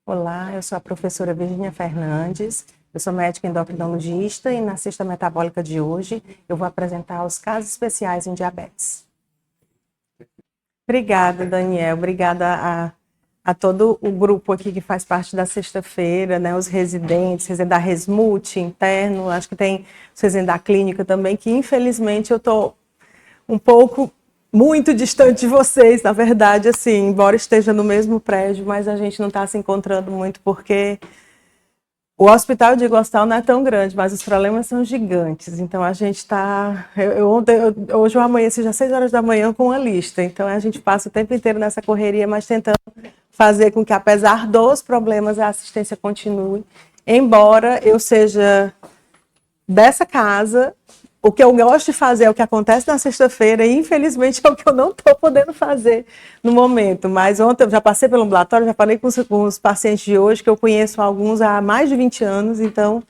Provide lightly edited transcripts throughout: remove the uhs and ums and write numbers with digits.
Olá, eu sou a professora Virgínia Fernandes, eu sou médica endocrinologista e na Cesta Metabólica de hoje eu vou apresentar os casos especiais em diabetes. Obrigada, Daniel, obrigada a todo o grupo aqui que faz parte da sexta-feira, né, os residentes, residente da Resmute, interno, acho que tem os residentes da clínica também, que infelizmente eu estou um pouco muito distante de vocês, na verdade, assim, embora esteja no mesmo prédio, mas a gente não está se encontrando muito porque o hospital de Gostal não é tão grande, mas os problemas são gigantes. Então a gente está. Hoje eu amanheci já 6 horas da manhã com uma lista. Então a gente passa o tempo inteiro nessa correria, mas tentando fazer com que, apesar dos problemas, a assistência continue. Embora eu seja dessa casa, o que eu gosto de fazer é o que acontece na sexta-feira e, infelizmente, é o que eu não estou podendo fazer no momento. Mas ontem eu já passei pelo ambulatório, já falei com os pacientes de hoje, que eu conheço alguns há mais de 20 anos, então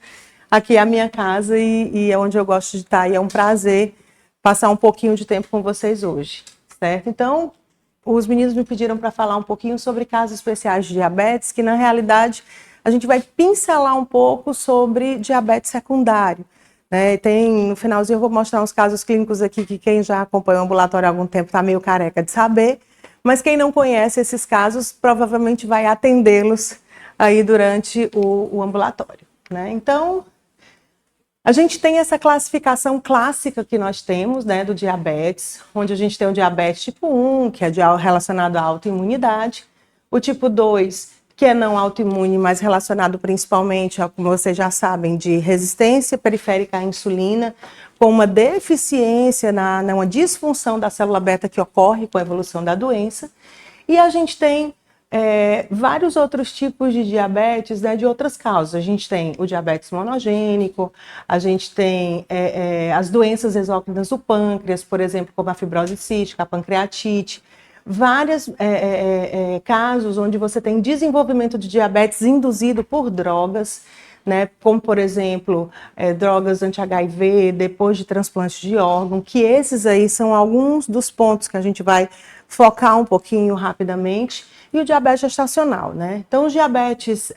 aqui é a minha casa e é onde eu gosto de estar. E é um prazer passar um pouquinho de tempo com vocês hoje, certo? Então, os meninos me pediram para falar um pouquinho sobre casos especiais de diabetes, que na realidade a gente vai pincelar um pouco sobre diabetes secundário. No finalzinho eu vou mostrar uns casos clínicos aqui que quem já acompanha o ambulatório há algum tempo está meio careca de saber, mas quem não conhece esses casos provavelmente vai atendê-los aí durante o ambulatório, né? Então, a gente tem essa classificação clássica que nós temos, né, do diabetes, onde a gente tem o diabetes tipo 1, que é relacionado à autoimunidade, o tipo 2, que é não autoimune, mas relacionado principalmente, como vocês já sabem, de resistência periférica à insulina, com uma deficiência, uma disfunção da célula beta que ocorre com a evolução da doença. E a gente tem vários outros tipos de diabetes, né, de outras causas. A gente tem o diabetes monogênico, a gente tem as doenças exócrinas do pâncreas, por exemplo, como a fibrose cística, a pancreatite, vários casos onde você tem desenvolvimento de diabetes induzido por drogas, né, como, por exemplo, drogas anti-HIV, depois de transplante de órgão, que esses aí são alguns dos pontos que a gente vai focar um pouquinho rapidamente, e o diabetes gestacional, né? Então, os diabetes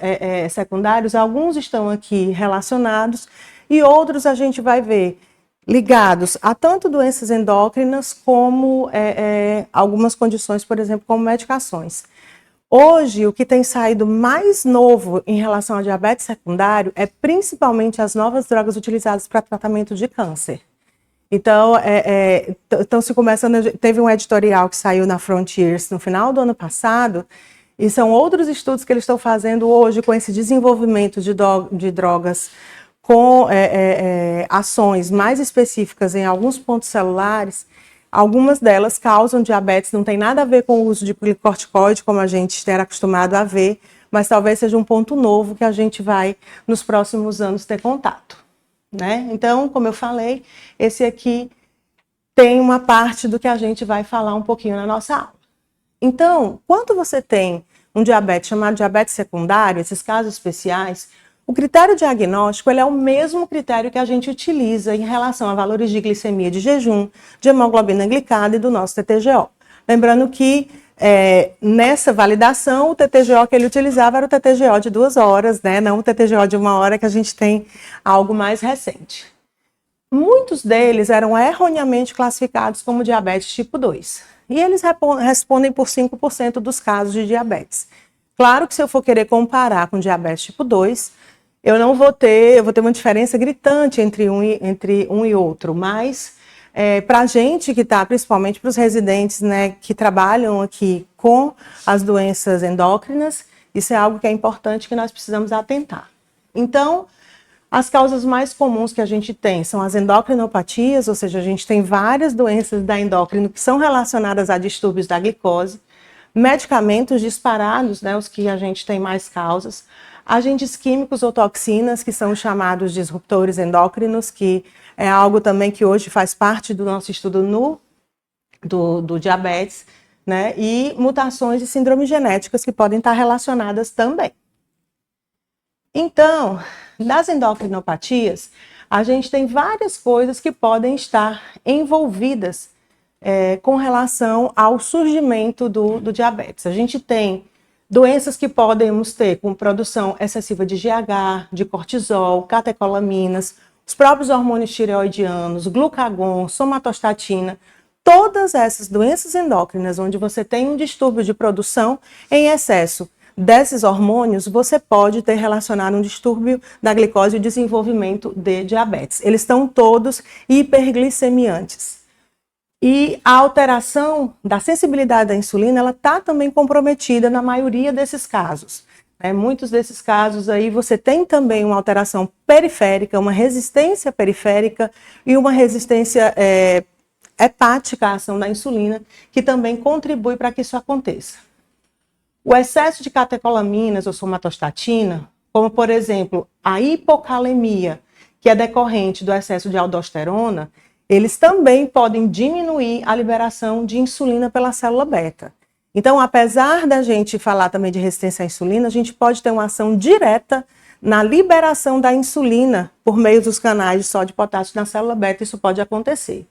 secundários, alguns estão aqui relacionados, e outros a gente vai ver ligados a tanto doenças endócrinas como algumas condições, por exemplo, como medicações. Hoje, o que tem saído mais novo em relação ao diabetes secundário é principalmente as novas drogas utilizadas para tratamento de câncer. Então, se começando, teve um editorial que saiu na Frontiers no final do ano passado, e são outros estudos que eles estão fazendo hoje com esse desenvolvimento de drogas com ações mais específicas em alguns pontos celulares. Algumas delas causam diabetes, não tem nada a ver com o uso de glicorticoide, como a gente era acostumado a ver, mas talvez seja um ponto novo que a gente vai, nos próximos anos, ter contato, né? Então, como eu falei, esse aqui tem uma parte do que a gente vai falar um pouquinho na nossa aula. Então, quando você tem um diabetes chamado diabetes secundário, esses casos especiais, o critério diagnóstico ele é o mesmo critério que a gente utiliza em relação a valores de glicemia de jejum, de hemoglobina glicada e do nosso TTGO. Lembrando que nessa validação, o TTGO que ele utilizava era o TTGO de 2 horas, né? Não o TTGO de 1 hora, que a gente tem algo mais recente. Muitos deles eram erroneamente classificados como diabetes tipo 2. E eles respondem por 5% dos casos de diabetes. Claro que se eu for querer comparar com diabetes tipo 2, eu vou ter uma diferença gritante entre um e outro, mas para a gente que está, principalmente para os residentes, né, que trabalham aqui com as doenças endócrinas, isso é algo que é importante que nós precisamos atentar. Então, as causas mais comuns que a gente tem são as endocrinopatias, ou seja, a gente tem várias doenças da endócrino que são relacionadas a distúrbios da glicose, medicamentos disparados, né, os que a gente tem mais causas, agentes químicos ou toxinas, que são chamados disruptores endócrinos, que é algo também que hoje faz parte do nosso estudo do diabetes, né, e mutações e síndromes genéticas que podem estar relacionadas também. Então, das endocrinopatias, a gente tem várias coisas que podem estar envolvidas com relação ao surgimento do diabetes. A gente tem Doenças que podemos ter com produção excessiva de GH, de cortisol, catecolaminas, os próprios hormônios tireoidianos, glucagon, somatostatina, todas essas doenças endócrinas onde você tem um distúrbio de produção em excesso desses hormônios, você pode ter relacionado um distúrbio da glicose e o desenvolvimento de diabetes. Eles estão todos hiperglicemiantes. E a alteração da sensibilidade à insulina, ela está também comprometida na maioria desses casos. Muitos desses casos aí você tem também uma alteração periférica, uma resistência periférica e uma resistência hepática à ação da insulina, que também contribui para que isso aconteça. O excesso de catecolaminas ou somatostatina, como por exemplo a hipocalemia, que é decorrente do excesso de aldosterona, eles também podem diminuir a liberação de insulina pela célula beta. Então, apesar da gente falar também de resistência à insulina, a gente pode ter uma ação direta na liberação da insulina por meio dos canais de sódio e potássio na célula beta, isso pode acontecer.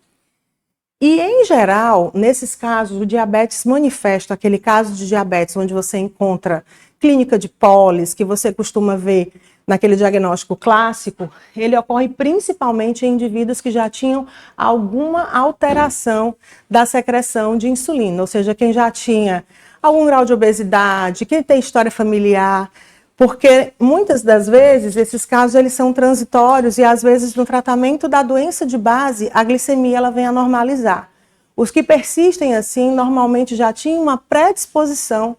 E, em geral, nesses casos, o diabetes manifesto, aquele caso de diabetes onde você encontra clínica de pólis, que você costuma ver naquele diagnóstico clássico, ele ocorre principalmente em indivíduos que já tinham alguma alteração da secreção de insulina, ou seja, quem já tinha algum grau de obesidade, quem tem história familiar, porque muitas das vezes esses casos eles são transitórios e às vezes no tratamento da doença de base a glicemia ela vem a normalizar. Os que persistem assim normalmente já tinham uma predisposição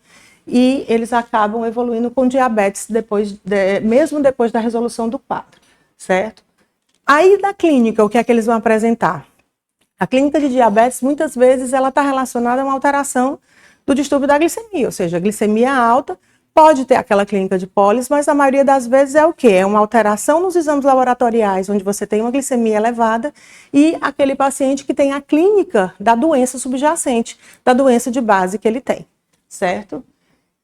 e eles acabam evoluindo com diabetes mesmo depois da resolução do quadro, certo? Aí da clínica, o que é que eles vão apresentar? A clínica de diabetes, muitas vezes, ela está relacionada a uma alteração do distúrbio da glicemia, ou seja, a glicemia alta pode ter aquela clínica de pólis, mas a maioria das vezes é o quê? É uma alteração nos exames laboratoriais, onde você tem uma glicemia elevada e aquele paciente que tem a clínica da doença subjacente, da doença de base que ele tem, certo?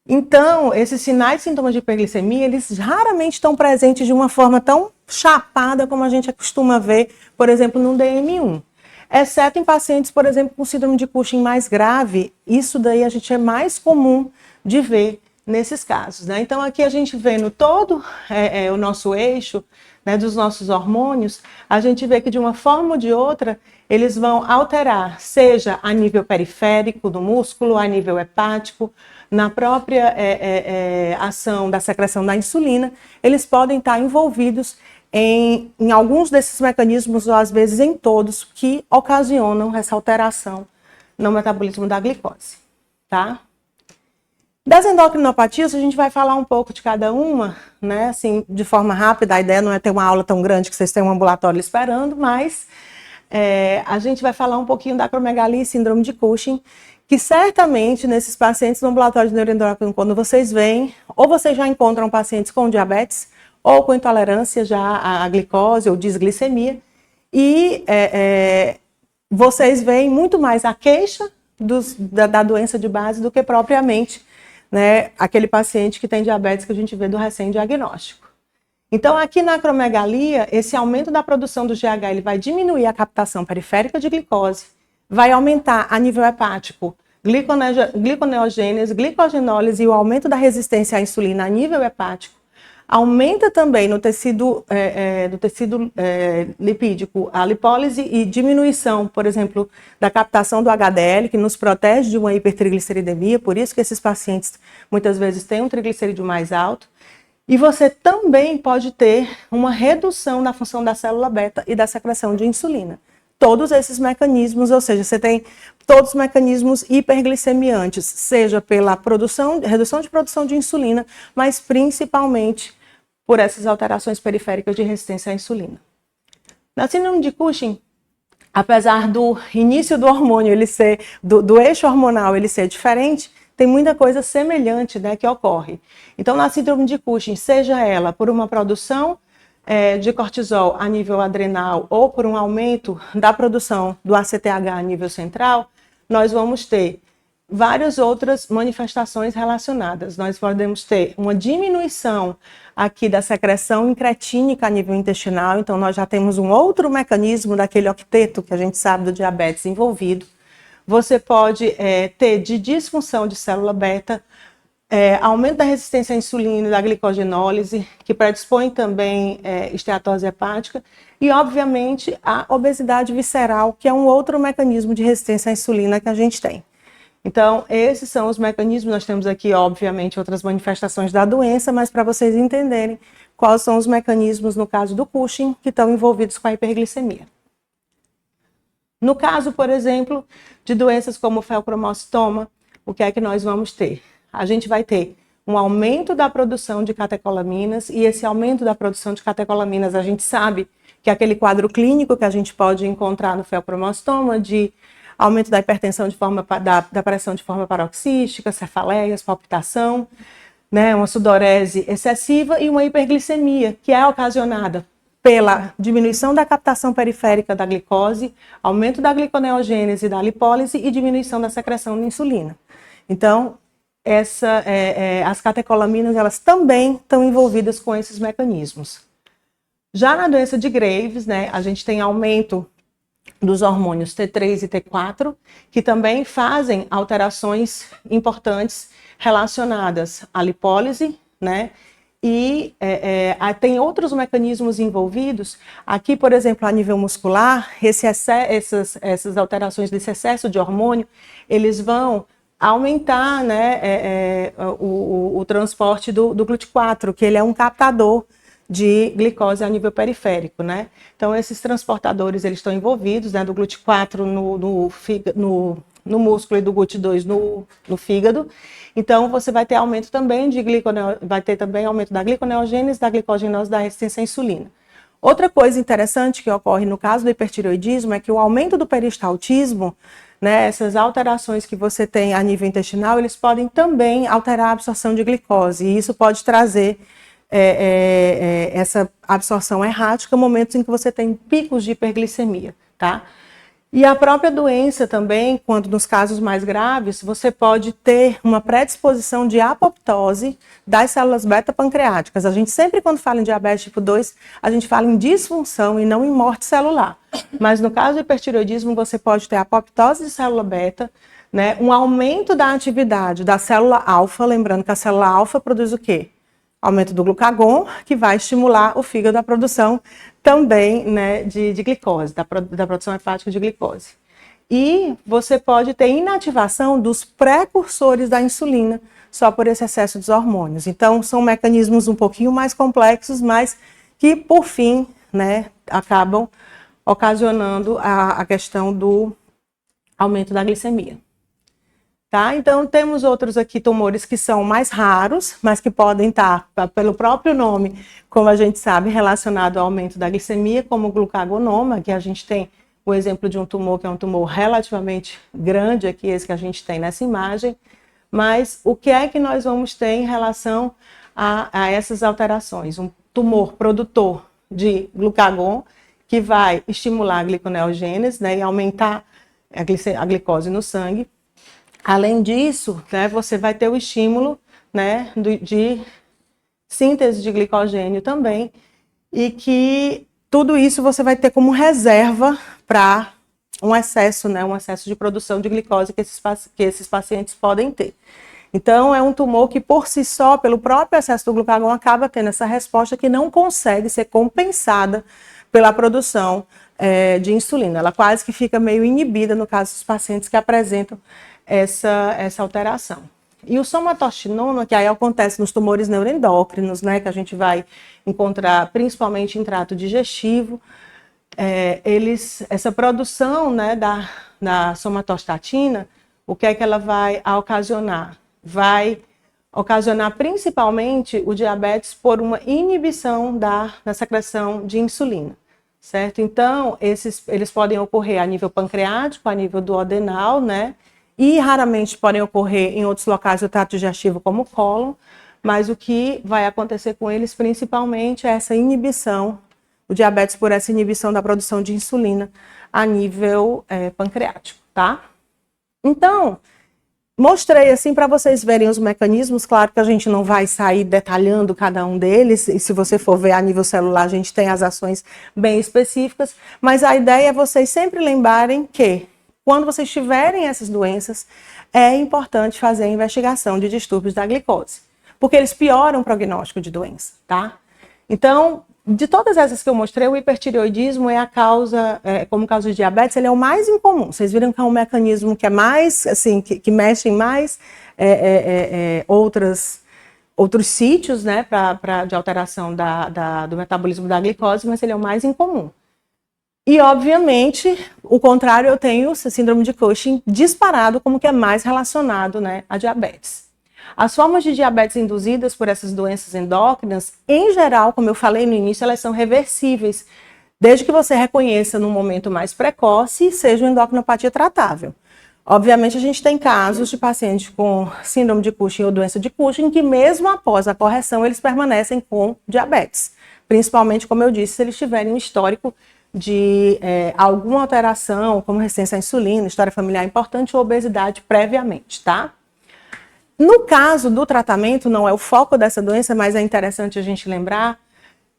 Então, esses sinais e sintomas de hiperglicemia, eles raramente estão presentes de uma forma tão chapada como a gente costuma ver, por exemplo, no DM1. Exceto em pacientes, por exemplo, com síndrome de Cushing mais grave, isso daí a gente é mais comum de ver nesses casos, né? Então, aqui a gente vê no todo o nosso eixo, né, dos nossos hormônios, a gente vê que de uma forma ou de outra, eles vão alterar, seja a nível periférico do músculo, a nível hepático, na própria ação da secreção da insulina, eles podem estar envolvidos em alguns desses mecanismos, ou às vezes em todos, que ocasionam essa alteração no metabolismo da glicose, tá? Das endocrinopatias, a gente vai falar um pouco de cada uma, né, assim, de forma rápida. A ideia não é ter uma aula tão grande que vocês tenham um ambulatório esperando, mas a gente vai falar um pouquinho da acromegalia e síndrome de Cushing, que certamente nesses pacientes no ambulatório de neuroendócrino, quando vocês vêm, ou vocês já encontram pacientes com diabetes, ou com intolerância já à glicose ou disglicemia, e vocês veem muito mais a queixa da doença de base do que propriamente, né, aquele paciente que tem diabetes que a gente vê do recém-diagnóstico. Então, aqui na acromegalia, esse aumento da produção do GH ele vai diminuir a captação periférica de glicose, vai aumentar a nível hepático gliconeogênese, glicogenólise e o aumento da resistência à insulina a nível hepático. Aumenta também no tecido lipídico a lipólise e diminuição, por exemplo, da captação do HDL, que nos protege de uma hipertrigliceridemia, por isso que esses pacientes muitas vezes têm um triglicerídeo mais alto. E você também pode ter uma redução na função da célula beta e da secreção de insulina. Todos esses mecanismos, ou seja, você tem todos os mecanismos hiperglicemiantes, seja pela redução de produção de insulina, mas principalmente por essas alterações periféricas de resistência à insulina. Na síndrome de Cushing, apesar do início do hormônio, do eixo hormonal ele ser diferente, tem muita coisa semelhante, né, que ocorre. Então, na síndrome de Cushing, seja ela por uma produção de cortisol a nível adrenal ou por um aumento da produção do ACTH a nível central, nós vamos ter várias outras manifestações relacionadas. Nós podemos ter uma diminuição aqui da secreção incretínica a nível intestinal, então nós já temos um outro mecanismo daquele octeto que a gente sabe do diabetes envolvido. Você pode ter de disfunção de célula beta, aumento da resistência à insulina e da glicogenólise, que predispõe também esteatose hepática, e, obviamente, a obesidade visceral, que é um outro mecanismo de resistência à insulina que a gente tem. Então, esses são os mecanismos. Nós temos aqui, obviamente, outras manifestações da doença, mas para vocês entenderem quais são os mecanismos, no caso do Cushing, que estão envolvidos com a hiperglicemia. No caso, por exemplo, de doenças como o feocromocitoma, o que é que nós vamos ter? A gente vai ter um aumento da produção de catecolaminas, e esse aumento da produção de catecolaminas, a gente sabe que é aquele quadro clínico que a gente pode encontrar no feocromocitoma, de aumento da hipertensão da pressão de forma paroxística, cefaleias, palpitação, né, uma sudorese excessiva e uma hiperglicemia, que é ocasionada pela diminuição da captação periférica da glicose, aumento da gliconeogênese e da lipólise e diminuição da secreção de insulina. Então, as catecolaminas, elas também estão envolvidas com esses mecanismos. Já na doença de Graves, né, a gente tem aumento dos hormônios T3 e T4, que também fazem alterações importantes relacionadas à lipólise, né? E tem outros mecanismos envolvidos. Aqui, por exemplo, a nível muscular, essas alterações desse excesso de hormônio, eles vão aumentar, né, o transporte do GLUT4, que ele é um captador de glicose a nível periférico, né? Então, esses transportadores, eles estão envolvidos, né, do GLUT4 no músculo e do GLUT2 no fígado. Então, você vai ter aumento também aumento da gliconeogênese, da glicogenose, da resistência à insulina. Outra coisa interessante que ocorre no caso do hipertireoidismo é que o aumento do peristaltismo, né, essas alterações que você tem a nível intestinal, eles podem também alterar a absorção de glicose, e isso pode trazer essa absorção errática, momentos em que você tem picos de hiperglicemia, tá? E a própria doença também, quando nos casos mais graves, você pode ter uma predisposição de apoptose das células beta-pancreáticas. A gente sempre, quando fala em diabetes tipo 2, a gente fala em disfunção e não em morte celular. Mas no caso do hipertireoidismo, você pode ter apoptose de célula beta, né, um aumento da atividade da célula alfa, lembrando que a célula alfa produz o quê? Aumento do glucagon, que vai estimular o fígado a produção também, né, de glicose, da produção hepática de glicose. E você pode ter inativação dos precursores da insulina, só por esse excesso dos hormônios. Então, são mecanismos um pouquinho mais complexos, mas que, por fim, né, acabam ocasionando a questão do aumento da glicemia. Tá? Então, temos outros aqui tumores que são mais raros, mas que podem estar, pelo próprio nome, como a gente sabe, relacionado ao aumento da glicemia, como o glucagonoma, que a gente tem o exemplo de um tumor que é um tumor relativamente grande, aqui esse que a gente tem nessa imagem. Mas o que é que nós vamos ter em relação a essas alterações? Um tumor produtor de glucagon, que vai estimular a gliconeogênese, né, e aumentar a glicose no sangue. Além disso, né, você vai ter o estímulo, né, de síntese de glicogênio também, e que tudo isso você vai ter como reserva para um excesso, né, um excesso de produção de glicose que esses pacientes podem ter. Então, é um tumor que, por si só, pelo próprio excesso do glucagon, acaba tendo essa resposta que não consegue ser compensada pela produção de insulina. Ela quase que fica meio inibida no caso dos pacientes que apresentam essa alteração. E o somatostinoma, que aí acontece nos tumores neuroendócrinos, né, que a gente vai encontrar principalmente em trato digestivo, essa produção, né, da somatostatina, o que é que ela vai ocasionar? Vai ocasionar principalmente o diabetes por uma inibição da secreção de insulina, certo? Então, eles podem ocorrer a nível pancreático, a nível duodenal, né? E raramente podem ocorrer em outros locais do trato digestivo, como o cólon, mas o que vai acontecer com eles principalmente é essa inibição, o diabetes por essa inibição da produção de insulina a nível pancreático, tá? Então, mostrei assim para vocês verem os mecanismos. Claro que a gente não vai sair detalhando cada um deles, e se você for ver a nível celular, a gente tem as ações bem específicas, mas a ideia é vocês sempre lembrarem que quando vocês tiverem essas doenças, é importante fazer a investigação de distúrbios da glicose, porque eles pioram o prognóstico de doença, tá? Então, de todas essas que eu mostrei, o hipertireoidismo é a causa, como causa de diabetes, ele é o mais incomum. Vocês viram que é um mecanismo que é mais, assim, que mexe em mais outros sítios, né, de alteração do metabolismo da glicose, mas ele é o mais incomum. E, obviamente, o contrário, eu tenho síndrome de Cushing disparado como que é mais relacionado, né, a diabetes. As formas de diabetes induzidas por essas doenças endócrinas, em geral, como eu falei no início, elas são reversíveis, desde que você reconheça no momento mais precoce e seja uma endocrinopatia tratável. Obviamente, a gente tem casos de pacientes com síndrome de Cushing ou doença de Cushing que mesmo após a correção, eles permanecem com diabetes. Principalmente, como eu disse, se eles tiverem um histórico de alguma alteração, como resistência à insulina, história familiar importante ou obesidade previamente, tá? No caso do tratamento, não é o foco dessa doença, mas é interessante a gente lembrar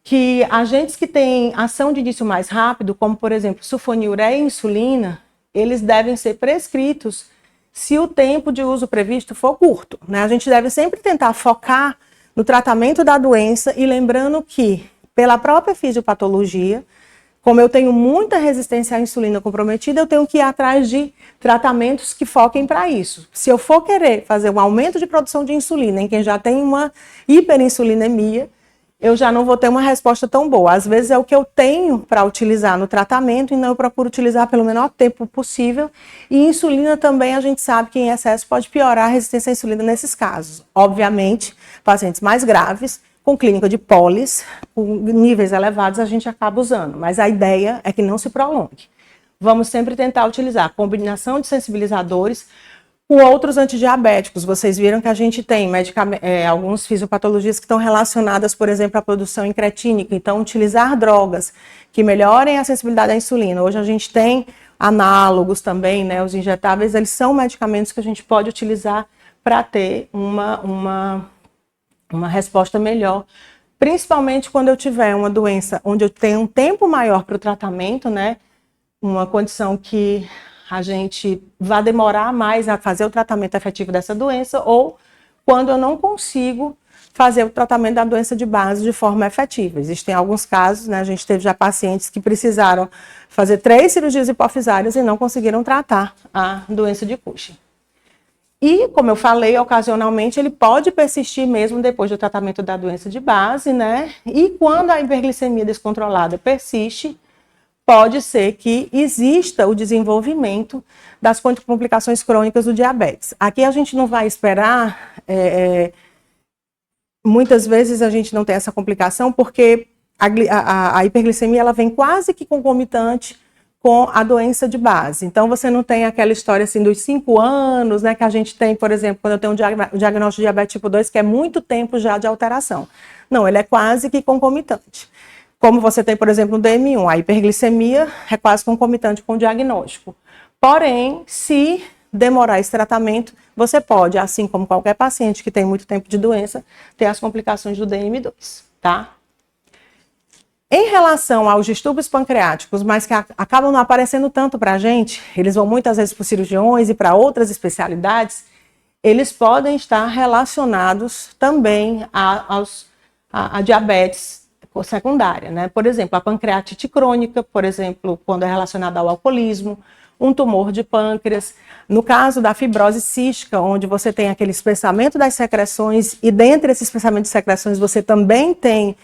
que agentes que têm ação de início mais rápido, como por exemplo sulfonilureia e insulina, eles devem ser prescritos se o tempo de uso previsto for curto, né? A gente deve sempre tentar focar no tratamento da doença e lembrando que, pela própria fisiopatologia, como eu tenho muita resistência à insulina comprometida, eu tenho que ir atrás de tratamentos que foquem para isso. Se eu for querer fazer um aumento de produção de insulina em quem já tem uma hiperinsulinemia, eu já não vou ter uma resposta tão boa. Às vezes é o que eu tenho para utilizar no tratamento, então eu procuro utilizar pelo menor tempo possível. E insulina também, a gente sabe que em excesso pode piorar a resistência à insulina nesses casos. Obviamente, pacientes mais graves, com clínica de pólis, com níveis elevados, a gente acaba usando. Mas a ideia é que não se prolongue. Vamos sempre tentar utilizar combinação de sensibilizadores com outros antidiabéticos. Vocês viram que a gente tem algumas fisiopatologias que estão relacionadas, por exemplo, à produção incretínica. Então, utilizar drogas que melhorem a sensibilidade à insulina. Hoje a gente tem análogos também, né? Os injetáveis, eles são medicamentos que a gente pode utilizar para ter uma resposta melhor, principalmente quando eu tiver uma doença onde eu tenho um tempo maior para o tratamento, né? Uma condição que a gente vai demorar mais a fazer o tratamento efetivo dessa doença, ou quando eu não consigo fazer o tratamento da doença de base de forma efetiva. Existem alguns casos, né? A gente teve já pacientes que precisaram fazer 3 cirurgias hipofisárias e não conseguiram tratar a doença de Cushing. E, como eu falei, ocasionalmente ele pode persistir mesmo depois do tratamento da doença de base, né? E quando a hiperglicemia descontrolada persiste, pode ser que exista o desenvolvimento das complicações crônicas do diabetes. Aqui a gente não vai esperar, muitas vezes a gente não tem essa complicação porque a hiperglicemia ela vem quase que concomitante com a doença de base. Então, você não tem aquela história assim dos 5 anos, né, que a gente tem, por exemplo, quando eu tenho um diagnóstico de diabetes tipo 2, que é muito tempo já de alteração. Não, ele é quase que concomitante. Como você tem, por exemplo, no DM1, a hiperglicemia é quase concomitante com o diagnóstico. Porém, se demorar esse tratamento, você pode, assim como qualquer paciente que tem muito tempo de doença, ter as complicações do DM2, tá? Em relação aos distúrbios pancreáticos, mas que acabam não aparecendo tanto para a gente, eles vão muitas vezes para cirurgiões e para outras especialidades, eles podem estar relacionados também a diabetes secundária, né? Por exemplo, a pancreatite crônica, por exemplo, quando é relacionada ao alcoolismo, um tumor de pâncreas. No caso da fibrose cística, onde você tem aquele espessamento das secreções e dentre esse espessamento de secreções você também tem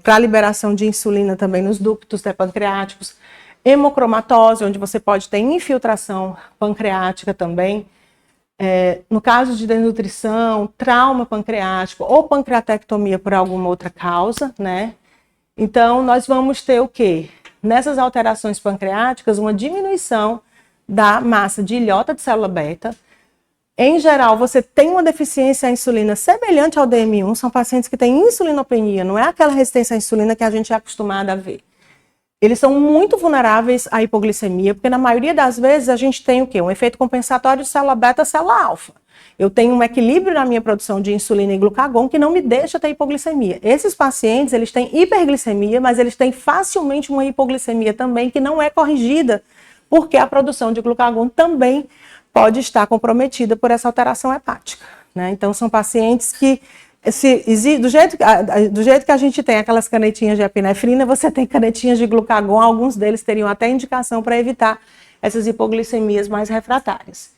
para liberação de insulina também nos ductos pancreáticos, hemocromatose, onde você pode ter infiltração pancreática também, no caso de desnutrição, trauma pancreático ou pancreatectomia por alguma outra causa, né? Então, nós vamos ter o quê? Nessas alterações pancreáticas, uma diminuição da massa de ilhota de célula beta. Em geral, você tem uma deficiência à insulina semelhante ao DM1, são pacientes que têm insulinopenia, não é aquela resistência à insulina que a gente é acostumado a ver. Eles são muito vulneráveis à hipoglicemia, porque na maioria das vezes a gente tem o quê? Um efeito compensatório de célula beta, célula alfa. Eu tenho um equilíbrio na minha produção de insulina e glucagon que não me deixa ter hipoglicemia. Esses pacientes, eles têm hiperglicemia, mas eles têm facilmente uma hipoglicemia também que não é corrigida porque a produção de glucagon também pode estar comprometida por essa alteração hepática, né? Então, são pacientes que, do jeito que a gente tem aquelas canetinhas de epinefrina, você tem canetinhas de glucagon, alguns deles teriam até indicação para evitar essas hipoglicemias mais refratárias.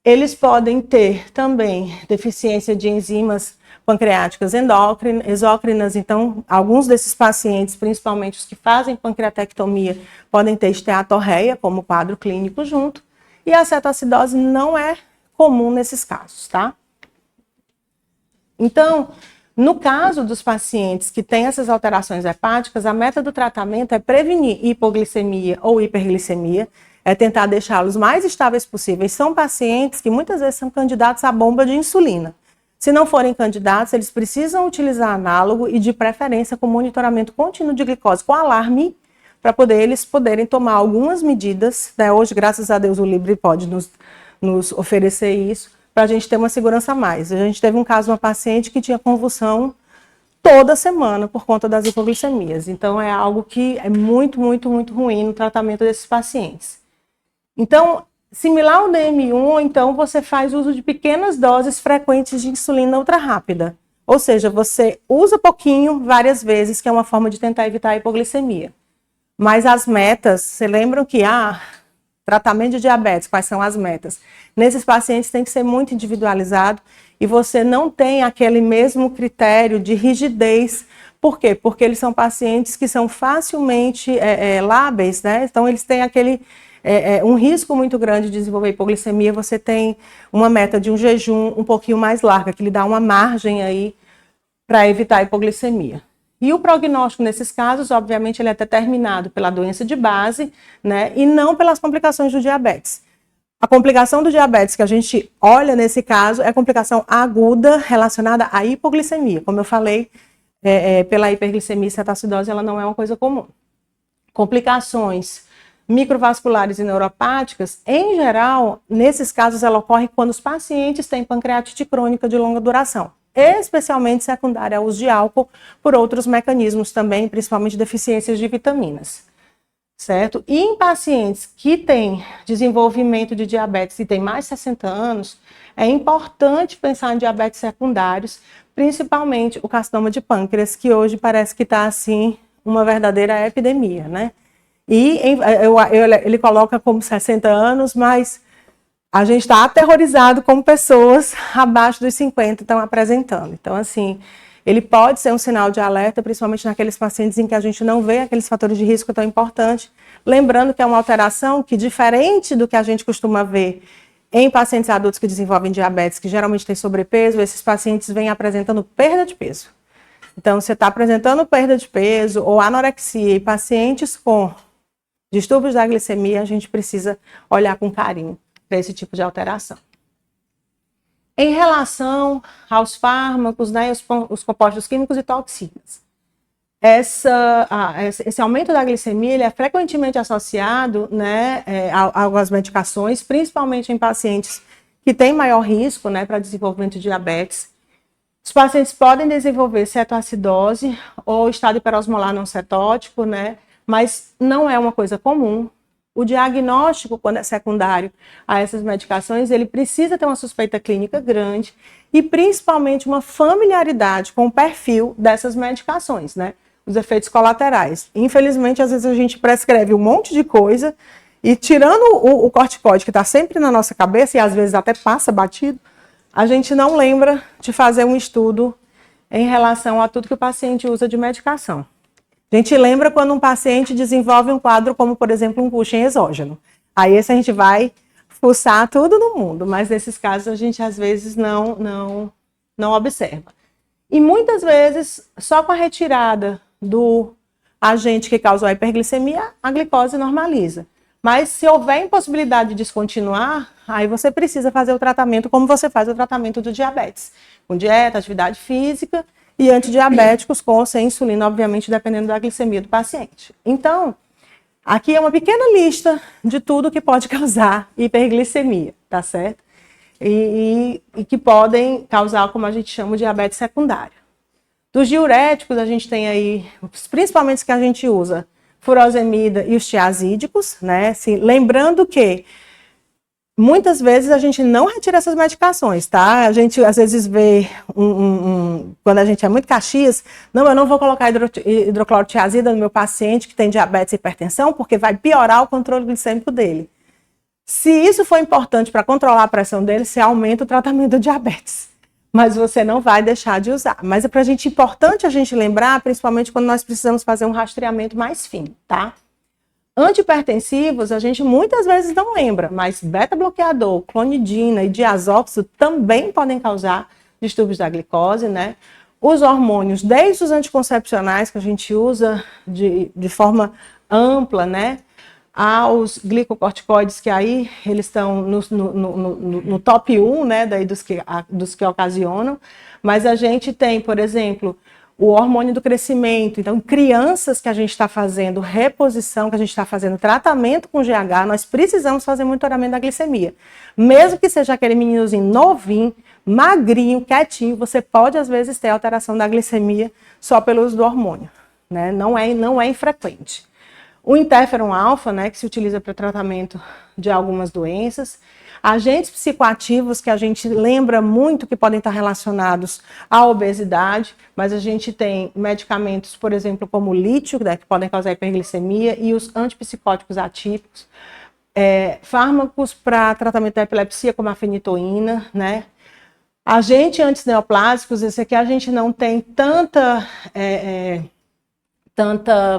Eles podem ter também deficiência de enzimas pancreáticas exócrinas, então alguns desses pacientes, principalmente os que fazem pancreatectomia, podem ter esteatorreia como quadro clínico junto, e a cetoacidose não é comum nesses casos, tá? Então, no caso dos pacientes que têm essas alterações hepáticas, a meta do tratamento é prevenir hipoglicemia ou hiperglicemia, é tentar deixá-los mais estáveis possíveis. São pacientes que muitas vezes são candidatos à bomba de insulina. Se não forem candidatos, eles precisam utilizar análogo e, de preferência, com monitoramento contínuo de glicose com alarme, para eles poderem tomar algumas medidas, né? Hoje, graças a Deus, o Libre pode nos oferecer isso, para a gente ter uma segurança a mais. A gente teve um caso de uma paciente que tinha convulsão toda semana por conta das hipoglicemias. Então, é algo que é muito, muito, muito ruim no tratamento desses pacientes. Então, similar ao DM1, então você faz uso de pequenas doses frequentes de insulina ultra rápida. Ou seja, você usa pouquinho, várias vezes, que é uma forma de tentar evitar a hipoglicemia. Mas as metas, você lembra que tratamento de diabetes, quais são as metas? Nesses pacientes tem que ser muito individualizado e você não tem aquele mesmo critério de rigidez. Por quê? Porque eles são pacientes que são facilmente lábeis, né? Então eles têm um risco muito grande de desenvolver hipoglicemia. Você tem uma meta de um jejum um pouquinho mais larga, que lhe dá uma margem aí para evitar a hipoglicemia. E o prognóstico nesses casos, obviamente, ele é determinado pela doença de base, né, e não pelas complicações do diabetes. A complicação do diabetes que a gente olha nesse caso é a complicação aguda relacionada à hipoglicemia. Como eu falei, pela hiperglicemia e cetoacidose, ela não é uma coisa comum. Complicações microvasculares e neuropáticas, em geral, nesses casos, ela ocorre quando os pacientes têm pancreatite crônica de longa duração, especialmente secundária ao uso de álcool, por outros mecanismos também, principalmente deficiências de vitaminas, certo? E em pacientes que têm desenvolvimento de diabetes e têm mais de 60 anos, é importante pensar em diabetes secundários, principalmente o carcinoma de pâncreas, que hoje parece que está, assim, uma verdadeira epidemia, né? E ele coloca como 60 anos, mas a gente está aterrorizado como pessoas abaixo dos 50 estão apresentando. Então, assim, ele pode ser um sinal de alerta, principalmente naqueles pacientes em que a gente não vê aqueles fatores de risco tão importantes. Lembrando que é uma alteração que, diferente do que a gente costuma ver em pacientes adultos que desenvolvem diabetes, que geralmente têm sobrepeso, esses pacientes vêm apresentando perda de peso. Então, você está apresentando perda de peso ou anorexia e pacientes com distúrbios da glicemia, a gente precisa olhar com carinho para esse tipo de alteração. Em relação aos fármacos, né, os compostos químicos e toxinas, esse aumento da glicemia ele é frequentemente associado, né, às medicações, principalmente em pacientes que têm maior risco, né, para desenvolvimento de diabetes. Os pacientes podem desenvolver cetoacidose ou estado hiperosmolar não cetótico, né, mas não é uma coisa comum. O diagnóstico, quando é secundário a essas medicações, ele precisa ter uma suspeita clínica grande e principalmente uma familiaridade com o perfil dessas medicações, né? Os efeitos colaterais. Infelizmente, às vezes a gente prescreve um monte de coisa e tirando o corticoide, que está sempre na nossa cabeça e às vezes até passa batido, a gente não lembra de fazer um estudo em relação a tudo que o paciente usa de medicação. A gente lembra quando um paciente desenvolve um quadro como, por exemplo, um Cushing exógeno. Aí esse a gente vai fuçar tudo no mundo, mas nesses casos a gente às vezes não observa. E muitas vezes, só com a retirada do agente que causou a hiperglicemia, a glicose normaliza. Mas se houver impossibilidade de descontinuar, aí você precisa fazer o tratamento como você faz o tratamento do diabetes, com dieta, atividade física e antidiabéticos com ou sem insulina, obviamente, dependendo da glicemia do paciente. Então, aqui é uma pequena lista de tudo que pode causar hiperglicemia, tá certo? E que podem causar, como a gente chama, diabetes secundário. Dos diuréticos, a gente tem aí, principalmente os que a gente usa furosemida e os tiazídicos, né? Assim, lembrando que muitas vezes a gente não retira essas medicações, tá? A gente às vezes vê, quando a gente é muito caxias, não, eu não vou colocar hidroclorotiazida no meu paciente que tem diabetes e hipertensão, porque vai piorar o controle glicêmico dele. Se isso for importante para controlar a pressão dele, você aumenta o tratamento do diabetes. Mas você não vai deixar de usar. Mas é para a gente importante a gente lembrar, principalmente quando nós precisamos fazer um rastreamento mais fino, tá? Antihipertensivos, a gente muitas vezes não lembra, mas beta-bloqueador, clonidina e diazóxido também podem causar distúrbios da glicose, né? Os hormônios, desde os anticoncepcionais, que a gente usa de forma ampla, né? Aos glicocorticoides, que aí eles estão no top 1, né? Daí dos que ocasionam. Mas a gente tem, por exemplo, o hormônio do crescimento. Então, crianças que a gente está fazendo reposição, que a gente está fazendo tratamento com GH, nós precisamos fazer monitoramento da glicemia. Mesmo que seja aquele meninozinho novinho, magrinho, quietinho, você pode, às vezes, ter alteração da glicemia só pelo uso do hormônio, né? Não é infrequente. O interferon alfa, né, que se utiliza para tratamento de algumas doenças. Agentes psicoativos que a gente lembra muito que podem estar relacionados à obesidade, mas a gente tem medicamentos, por exemplo, como o lítio, né, que podem causar hiperglicemia, e os antipsicóticos atípicos. Fármacos para tratamento da epilepsia, como a fenitoína, né? Agentes antineoplásicos, esse aqui a gente não tem tanta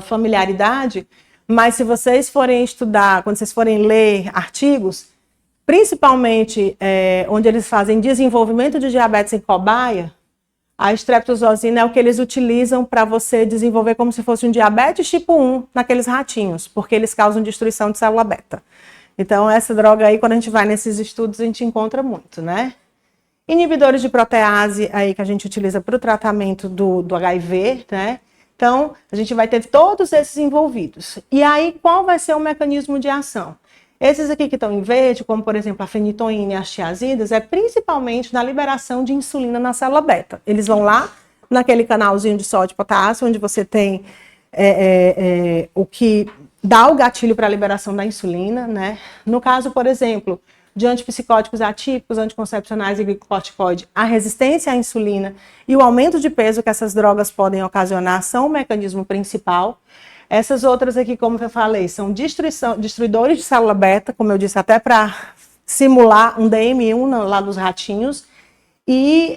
familiaridade, mas se vocês forem estudar, quando vocês forem ler artigos, principalmente onde eles fazem desenvolvimento de diabetes em cobaia, a estreptozosina é o que eles utilizam para você desenvolver como se fosse um diabetes tipo 1 naqueles ratinhos, porque eles causam destruição de célula beta. Então, essa droga aí, quando a gente vai nesses estudos, a gente encontra muito, né? Inibidores de protease aí que a gente utiliza para o tratamento do HIV, né? Então, a gente vai ter todos esses envolvidos. E aí, qual vai ser o mecanismo de ação? Esses aqui que estão em verde, como por exemplo a fenitoína e as tiazidas, é principalmente na liberação de insulina na célula beta. Eles vão lá naquele canalzinho de sódio e potássio, onde você tem o que dá o gatilho para a liberação da insulina, né? No caso, por exemplo, de antipsicóticos atípicos, anticoncepcionais e glicocorticoide, a resistência à insulina e o aumento de peso que essas drogas podem ocasionar são o mecanismo principal. Essas outras aqui, como eu falei, são destruidores de célula beta, como eu disse, até para simular um DM1 lá dos ratinhos. E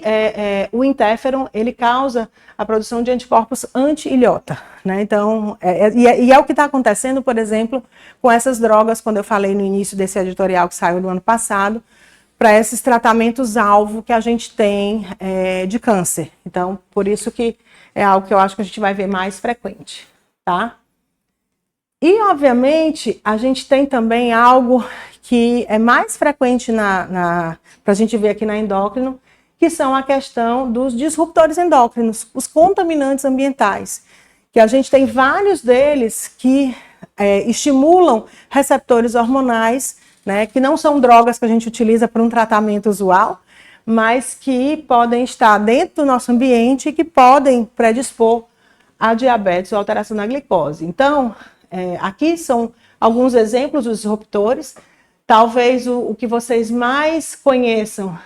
o interferon, ele causa a produção de anticorpos anti-ilhota, né? Então, é o que está acontecendo, por exemplo, com essas drogas, quando eu falei no início desse editorial que saiu no ano passado, para esses tratamentos-alvo que a gente tem de câncer. Então, por isso que é algo que eu acho que a gente vai ver mais frequente, tá? E, obviamente, a gente tem também algo que é mais frequente para a gente ver aqui na endócrino, que são a questão dos disruptores endócrinos, os contaminantes ambientais, que a gente tem vários deles que estimulam receptores hormonais, né, que não são drogas que a gente utiliza para um tratamento usual, mas que podem estar dentro do nosso ambiente e que podem predispor a diabetes ou alteração na glicose. Então, aqui são alguns exemplos dos disruptores. Talvez o que vocês mais conheçam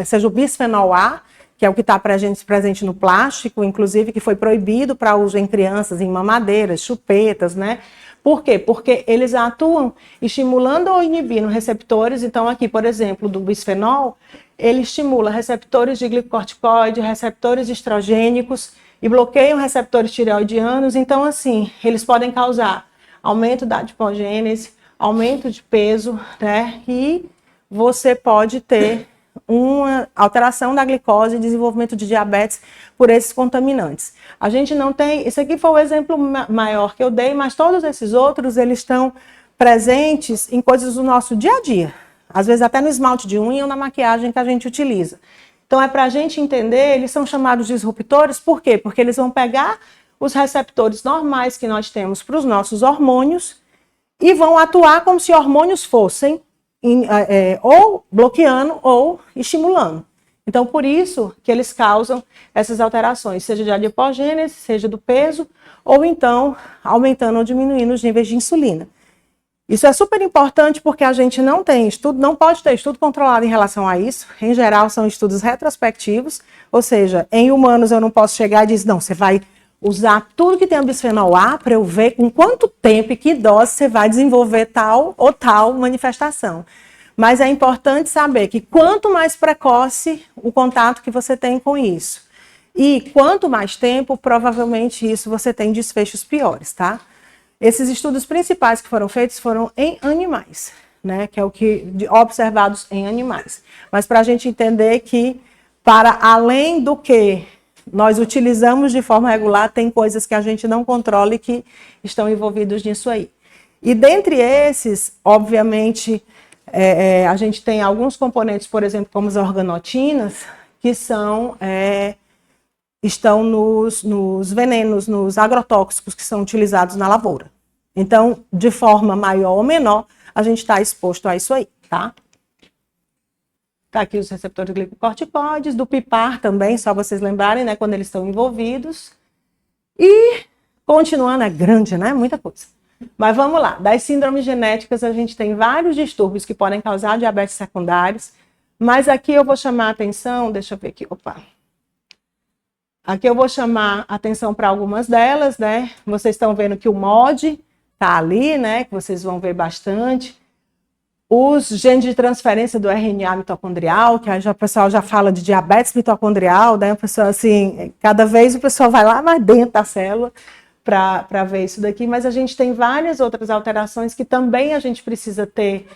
seja o bisfenol A, que é o que está presente no plástico, inclusive que foi proibido para uso em crianças, em mamadeiras, chupetas, né? Por quê? Porque eles atuam estimulando ou inibindo receptores. Então, aqui, por exemplo, do bisfenol, ele estimula receptores de glicocorticoide, receptores estrogênicos e bloqueiam receptores tireoidianos. Então, assim, eles podem causar aumento da adipogênese, aumento de peso, né? E você pode ter uma alteração da glicose e desenvolvimento de diabetes por esses contaminantes. A gente não tem, esse aqui foi o exemplo maior que eu dei, mas todos esses outros, eles estão presentes em coisas do nosso dia a dia. Às vezes até no esmalte de unha ou na maquiagem que a gente utiliza. Então é para a gente entender, eles são chamados de disruptores, por quê? Porque eles vão pegar os receptores normais que nós temos para os nossos hormônios e vão atuar como se hormônios fossem ou bloqueando ou estimulando. Então, por isso que eles causam essas alterações, seja de adipogênese, seja do peso, ou então aumentando ou diminuindo os níveis de insulina. Isso é super importante porque a gente não tem estudo, não pode ter estudo controlado em relação a isso. Em geral, são estudos retrospectivos, ou seja, em humanos eu não posso chegar e dizer, não, você vai usar tudo que tem a bisfenol A para eu ver com quanto tempo e que dose você vai desenvolver tal ou tal manifestação. Mas é importante saber que quanto mais precoce o contato que você tem com isso, e quanto mais tempo, provavelmente isso você tem desfechos piores, tá? Esses estudos principais que foram feitos foram em animais, né? Que é o que observados em animais. Mas para a gente entender que, para além do que nós utilizamos de forma regular, tem coisas que a gente não controla e que estão envolvidos nisso aí. E dentre esses, obviamente, a gente tem alguns componentes, por exemplo, como as organotinas, que estão nos venenos, nos agrotóxicos que são utilizados na lavoura. Então, de forma maior ou menor, a gente está exposto a isso aí, tá? Tá aqui os receptores glicocorticoides, do PIPAR também, só vocês lembrarem, né, quando eles estão envolvidos. E, continuando, é grande, né, muita coisa. Mas vamos lá, das síndromes genéticas a gente tem vários distúrbios que podem causar diabetes secundários, mas aqui eu vou chamar a atenção, deixa eu ver aqui, opa. Aqui eu vou chamar a atenção para algumas delas, né? Vocês estão vendo que o MOD tá ali, né, que vocês vão ver bastante. Os genes de transferência do RNA mitocondrial, que aí o pessoal já fala de diabetes mitocondrial, né? O pessoal, assim, cada vez o pessoal vai lá mais dentro da célula para ver isso daqui, mas a gente tem várias outras alterações que também a gente precisa ter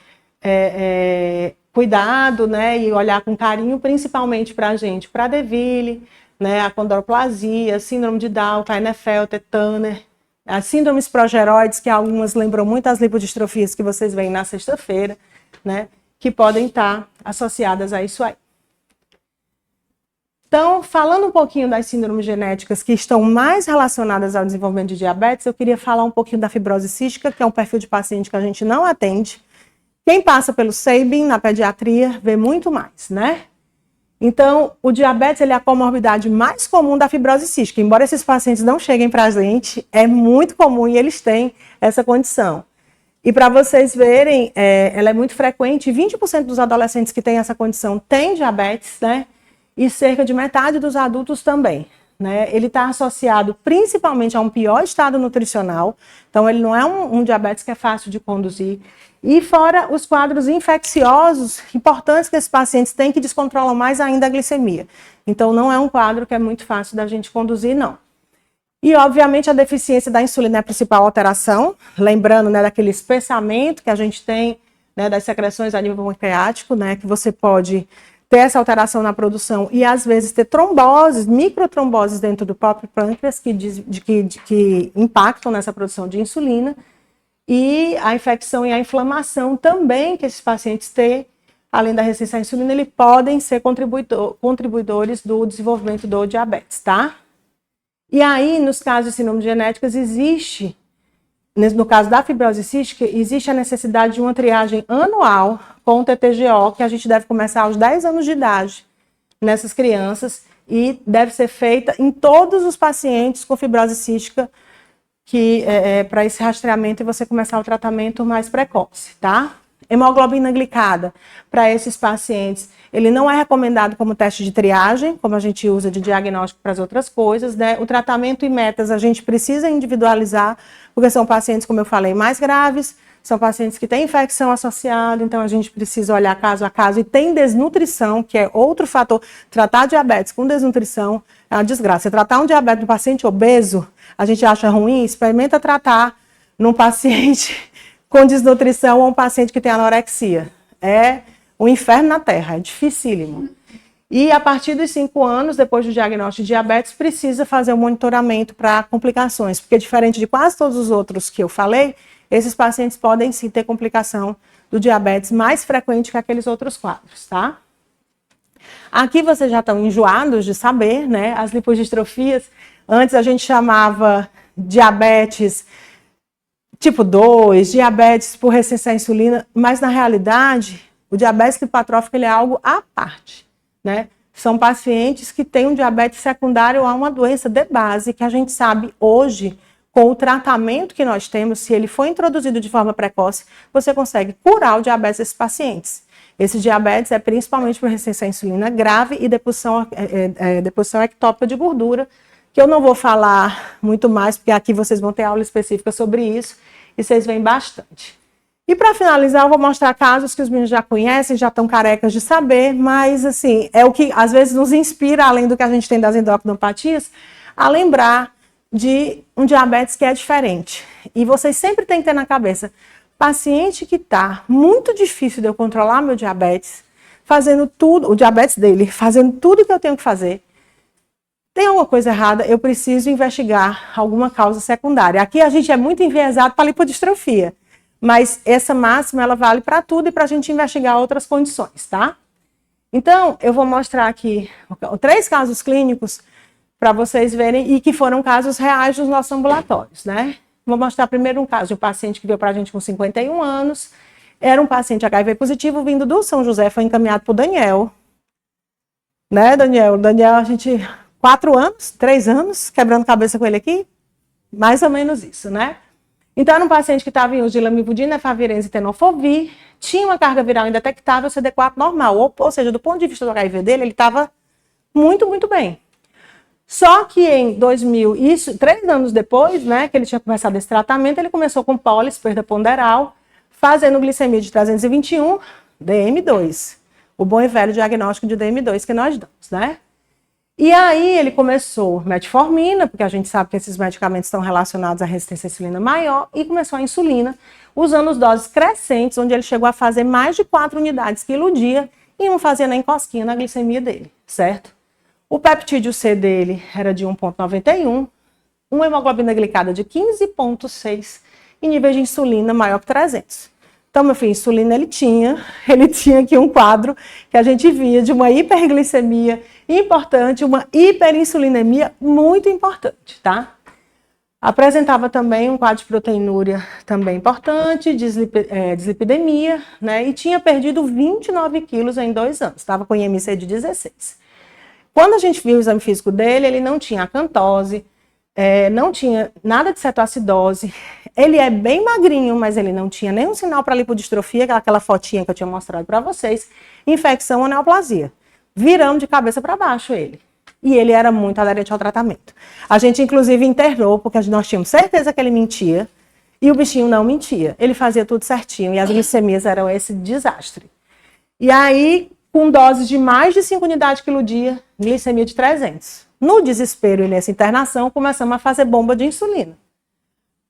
cuidado, né? E olhar com carinho, principalmente para a gente, para a Deville, né? A condroplasia, síndrome de Down, Klinefelter, Turner, as síndromes progeroides, que algumas lembram muito as lipodistrofias que vocês veem na sexta-feira, né? Que podem estar associadas a isso aí. Então, falando um pouquinho das síndromes genéticas que estão mais relacionadas ao desenvolvimento de diabetes, eu queria falar um pouquinho da fibrose cística, que é um perfil de paciente que a gente não atende. Quem passa pelo SEIBIN na pediatria vê muito mais, né? Então, o diabetes ele é a comorbidade mais comum da fibrose cística. Embora esses pacientes não cheguem para a gente, é muito comum e eles têm essa condição. E para vocês verem, ela é muito frequente, 20% dos adolescentes que têm essa condição têm diabetes, né? E cerca de metade dos adultos também, né? Ele está associado principalmente a um pior estado nutricional, então ele não é um diabetes que é fácil de conduzir. E fora os quadros infecciosos importantes que esses pacientes têm, que descontrolam mais ainda a glicemia. Então não é um quadro que é muito fácil da gente conduzir, não. E, obviamente, a deficiência da insulina é a principal alteração, lembrando, né, daquele espessamento que a gente tem, né, das secreções a nível pancreático, né, que você pode ter essa alteração na produção e, às vezes, ter tromboses, microtromboses dentro do próprio pâncreas que impactam nessa produção de insulina. E a infecção e a inflamação também que esses pacientes têm, além da resistência à insulina, eles podem ser contribuidores do desenvolvimento do diabetes, tá? E aí, nos casos de síndromes genéticas, existe, no caso da fibrose cística, existe a necessidade de uma triagem anual com o TTGO, que a gente deve começar aos 10 anos de idade nessas crianças, e deve ser feita em todos os pacientes com fibrose cística, que para esse rastreamento e você começar o tratamento mais precoce, tá? Hemoglobina glicada, para esses pacientes, ele não é recomendado como teste de triagem, como a gente usa de diagnóstico para as outras coisas, né? O tratamento e metas a gente precisa individualizar, porque são pacientes, como eu falei, mais graves, são pacientes que têm infecção associada, então a gente precisa olhar caso a caso, e tem desnutrição, que é outro fator. Tratar diabetes com desnutrição é uma desgraça. Você tratar um diabetes no paciente obeso, a gente acha ruim, experimenta tratar num paciente com desnutrição ou um paciente que tem anorexia. É um inferno na terra, é dificílimo. E a partir dos 5 anos, depois do diagnóstico de diabetes, precisa fazer um monitoramento para complicações, porque diferente de quase todos os outros que eu falei, esses pacientes podem sim ter complicação do diabetes mais frequente que aqueles outros quadros, tá? Aqui vocês já estão enjoados de saber, né? As lipodistrofias, antes a gente chamava diabetes tipo 2, diabetes por resistência à insulina, mas na realidade, o diabetes lipotrófico ele é algo à parte, né? são pacientes que têm um diabetes secundário a uma doença de base, que a gente sabe hoje, com o tratamento que nós temos, se ele for introduzido de forma precoce, você consegue curar o diabetes desses pacientes. Esse diabetes é principalmente por resistência à insulina grave e deposição ectópica de gordura, que eu não vou falar muito mais, porque aqui vocês vão ter aula específica sobre isso, e vocês veem bastante. E para finalizar, eu vou mostrar casos que os meninos já conhecem, já estão carecas de saber, mas assim, é o que às vezes nos inspira, além do que a gente tem das endocrinopatias, a lembrar de um diabetes que é diferente. E vocês sempre têm que ter na cabeça, paciente que está muito difícil de eu controlar meu diabetes, fazendo tudo, o diabetes dele, fazendo tudo que eu tenho que fazer, tem alguma coisa errada, eu preciso investigar alguma causa secundária. Aqui a gente é muito enviesado para a lipodistrofia, mas essa máxima ela vale para tudo e para a gente investigar outras condições, tá? Então, eu vou mostrar aqui 3 casos clínicos para vocês verem e que foram casos reais dos nossos ambulatórios, né? Vou mostrar primeiro um caso de um paciente que veio para a gente com 51 anos, era um paciente HIV positivo vindo do São José, foi encaminhado por Daniel, né, Daniel? Daniel, a gente, 4 anos, 3 anos, quebrando cabeça com ele aqui, mais ou menos isso, né? Então, era um paciente que estava em uso de lamivudina, efavirenz e tenofovir, tinha uma carga viral indetectável, CD4 normal, ou seja, do ponto de vista do HIV dele, ele estava muito, muito bem. Só que em 2000, isso 3 anos depois, né, que ele tinha começado esse tratamento, ele começou com pólis, perda ponderal, fazendo glicemia de 321, DM2, o bom e velho diagnóstico de DM2 que nós damos, né? E aí ele começou metformina, porque a gente sabe que esses medicamentos estão relacionados à resistência à insulina maior, e começou a insulina, usando as doses crescentes, onde ele chegou a fazer mais de 4 unidades quilo dia, e não fazia nem cosquinha na glicemia dele, certo? O peptídeo C dele era de 1,91, uma hemoglobina glicada de 15,6 e nível de insulina maior que 300. Então, meu filho, insulina ele tinha aqui um quadro que a gente via de uma hiperglicemia importante, uma hiperinsulinemia muito importante, tá? Apresentava também um quadro de proteinúria também importante, dislipidemia, né? E tinha perdido 29 quilos em 2 anos, estava com IMC de 16. Quando a gente viu o exame físico dele, ele não tinha acantose, não tinha nada de cetoacidose, ele é bem magrinho, mas ele não tinha nenhum sinal para lipodistrofia, aquela fotinha que eu tinha mostrado para vocês, infecção ou neoplasia. Viramos de cabeça para baixo ele. E ele era muito aderente ao tratamento. A gente, inclusive, internou, porque nós tínhamos certeza que ele mentia, e o bichinho não mentia. Ele fazia tudo certinho, e as glicemias eram esse desastre. E aí, com doses de mais de 5 unidades quilo dia, glicemia de 300. No desespero e nessa internação, começamos a fazer bomba de insulina.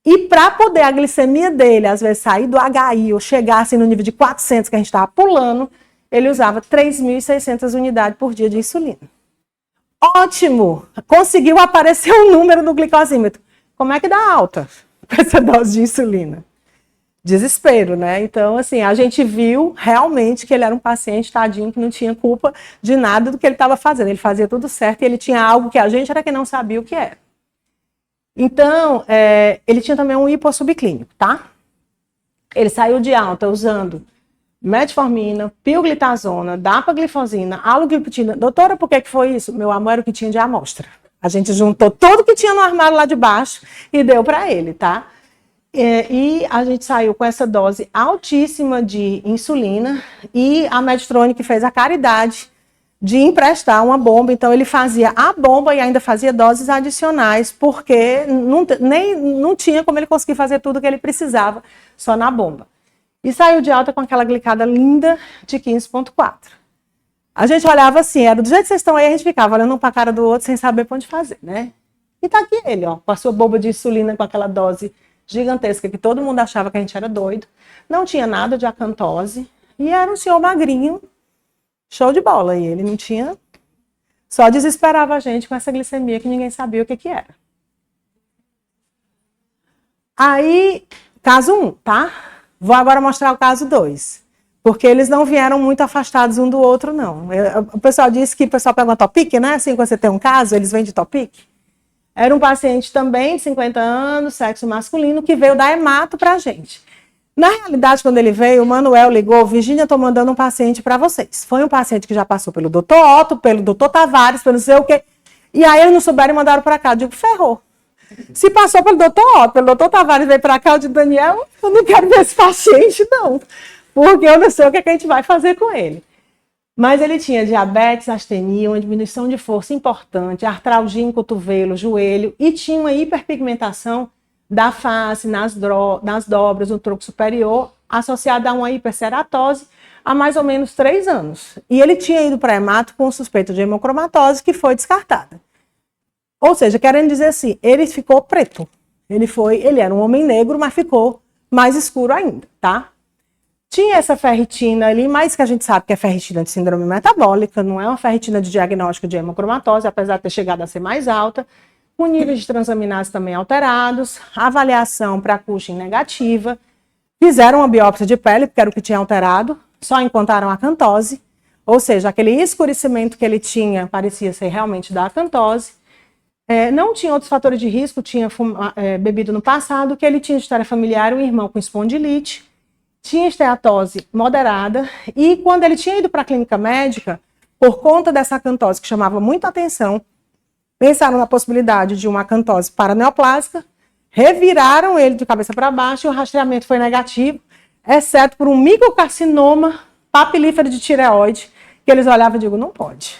E para poder a glicemia dele, às vezes, sair do HI ou chegar assim, no nível de 400 que a gente estava pulando, ele usava 3.600 unidades por dia de insulina. Ótimo! Conseguiu aparecer um número no glicosímetro. Como é que dá alta com essa dose de insulina? Desespero, né? Então, assim, a gente viu realmente que ele era um paciente, tadinho, que não tinha culpa de nada do que ele estava fazendo. Ele fazia tudo certo e ele tinha algo que a gente era que não sabia o que era. Então, ele tinha também um hipossubclínico, tá? Ele saiu de alta usando metformina, pioglitazona, dapaglifosina, alogliptina. Doutora, por que foi isso? Meu amor, era o que tinha de amostra. A gente juntou tudo que tinha no armário lá de baixo e deu para ele, tá? E a gente saiu com essa dose altíssima de insulina e a Medtronic fez a caridade de emprestar uma bomba. Então ele fazia a bomba e ainda fazia doses adicionais, porque não tinha como ele conseguir fazer tudo o que ele precisava só na bomba. E saiu de alta com aquela glicada linda de 15,4. A gente olhava assim, era do jeito que vocês estão aí, a gente ficava olhando um para a cara do outro sem saber para onde fazer, né? E tá aqui ele, ó, com a sua bomba de insulina, com aquela dose gigantesca, que todo mundo achava que a gente era doido. Não tinha nada de acantose. E era um senhor magrinho, show de bola. E ele não tinha... Só desesperava a gente com essa glicemia que ninguém sabia o que era. Aí, caso 1, tá? Vou agora mostrar o caso 2. Porque eles não vieram muito afastados um do outro, não. O pessoal disse que o pessoal pega uma Topic, né? Assim, quando você tem um caso, eles vêm de Topic. Era um paciente também de 50 anos, sexo masculino, que veio dar hemato pra gente. Na realidade, quando ele veio, o Manuel ligou, Virgínia, estou mandando um paciente para vocês. Foi um paciente que já passou pelo doutor Otto, pelo doutor Tavares, pelo não sei o quê. E aí eles não souberam e mandaram para cá. Eu digo, ferrou. Se passou pelo doutor Otto, pelo doutor Tavares, veio para cá, eu digo, Daniel, eu não quero ver esse paciente, não. Porque eu não sei o que a gente vai fazer com ele. Mas ele tinha diabetes, astenia, uma diminuição de força importante, artralgia em cotovelo, joelho, e tinha uma hiperpigmentação da face, nas dobras, no tronco superior, associada a uma hiperceratose há mais ou menos 3 anos. E ele tinha ido para hemato com suspeita de hemocromatose, que foi descartada. Ou seja, querendo dizer assim, ele ficou preto. Ele era um homem negro, mas ficou mais escuro ainda, tá? Tinha essa ferritina ali, mas que a gente sabe que é ferritina de síndrome metabólica, não é uma ferritina de diagnóstico de hemocromatose, apesar de ter chegado a ser mais alta, com níveis de transaminase também alterados, avaliação para Cushing negativa, fizeram uma biópsia de pele, porque era o que tinha alterado, só encontraram a acantose, ou seja, aquele escurecimento que ele tinha parecia ser realmente da acantose. Não tinha outros fatores de risco, tinha bebido no passado, que ele tinha de história familiar, um irmão com espondilite, tinha esteatose moderada, e quando ele tinha ido para a clínica médica, por conta dessa acantose que chamava muita atenção, pensaram na possibilidade de uma acantose paraneoplásica, reviraram ele de cabeça para baixo e o rastreamento foi negativo, exceto por um microcarcinoma papilífero de tireoide, que eles olhavam e digo, não pode.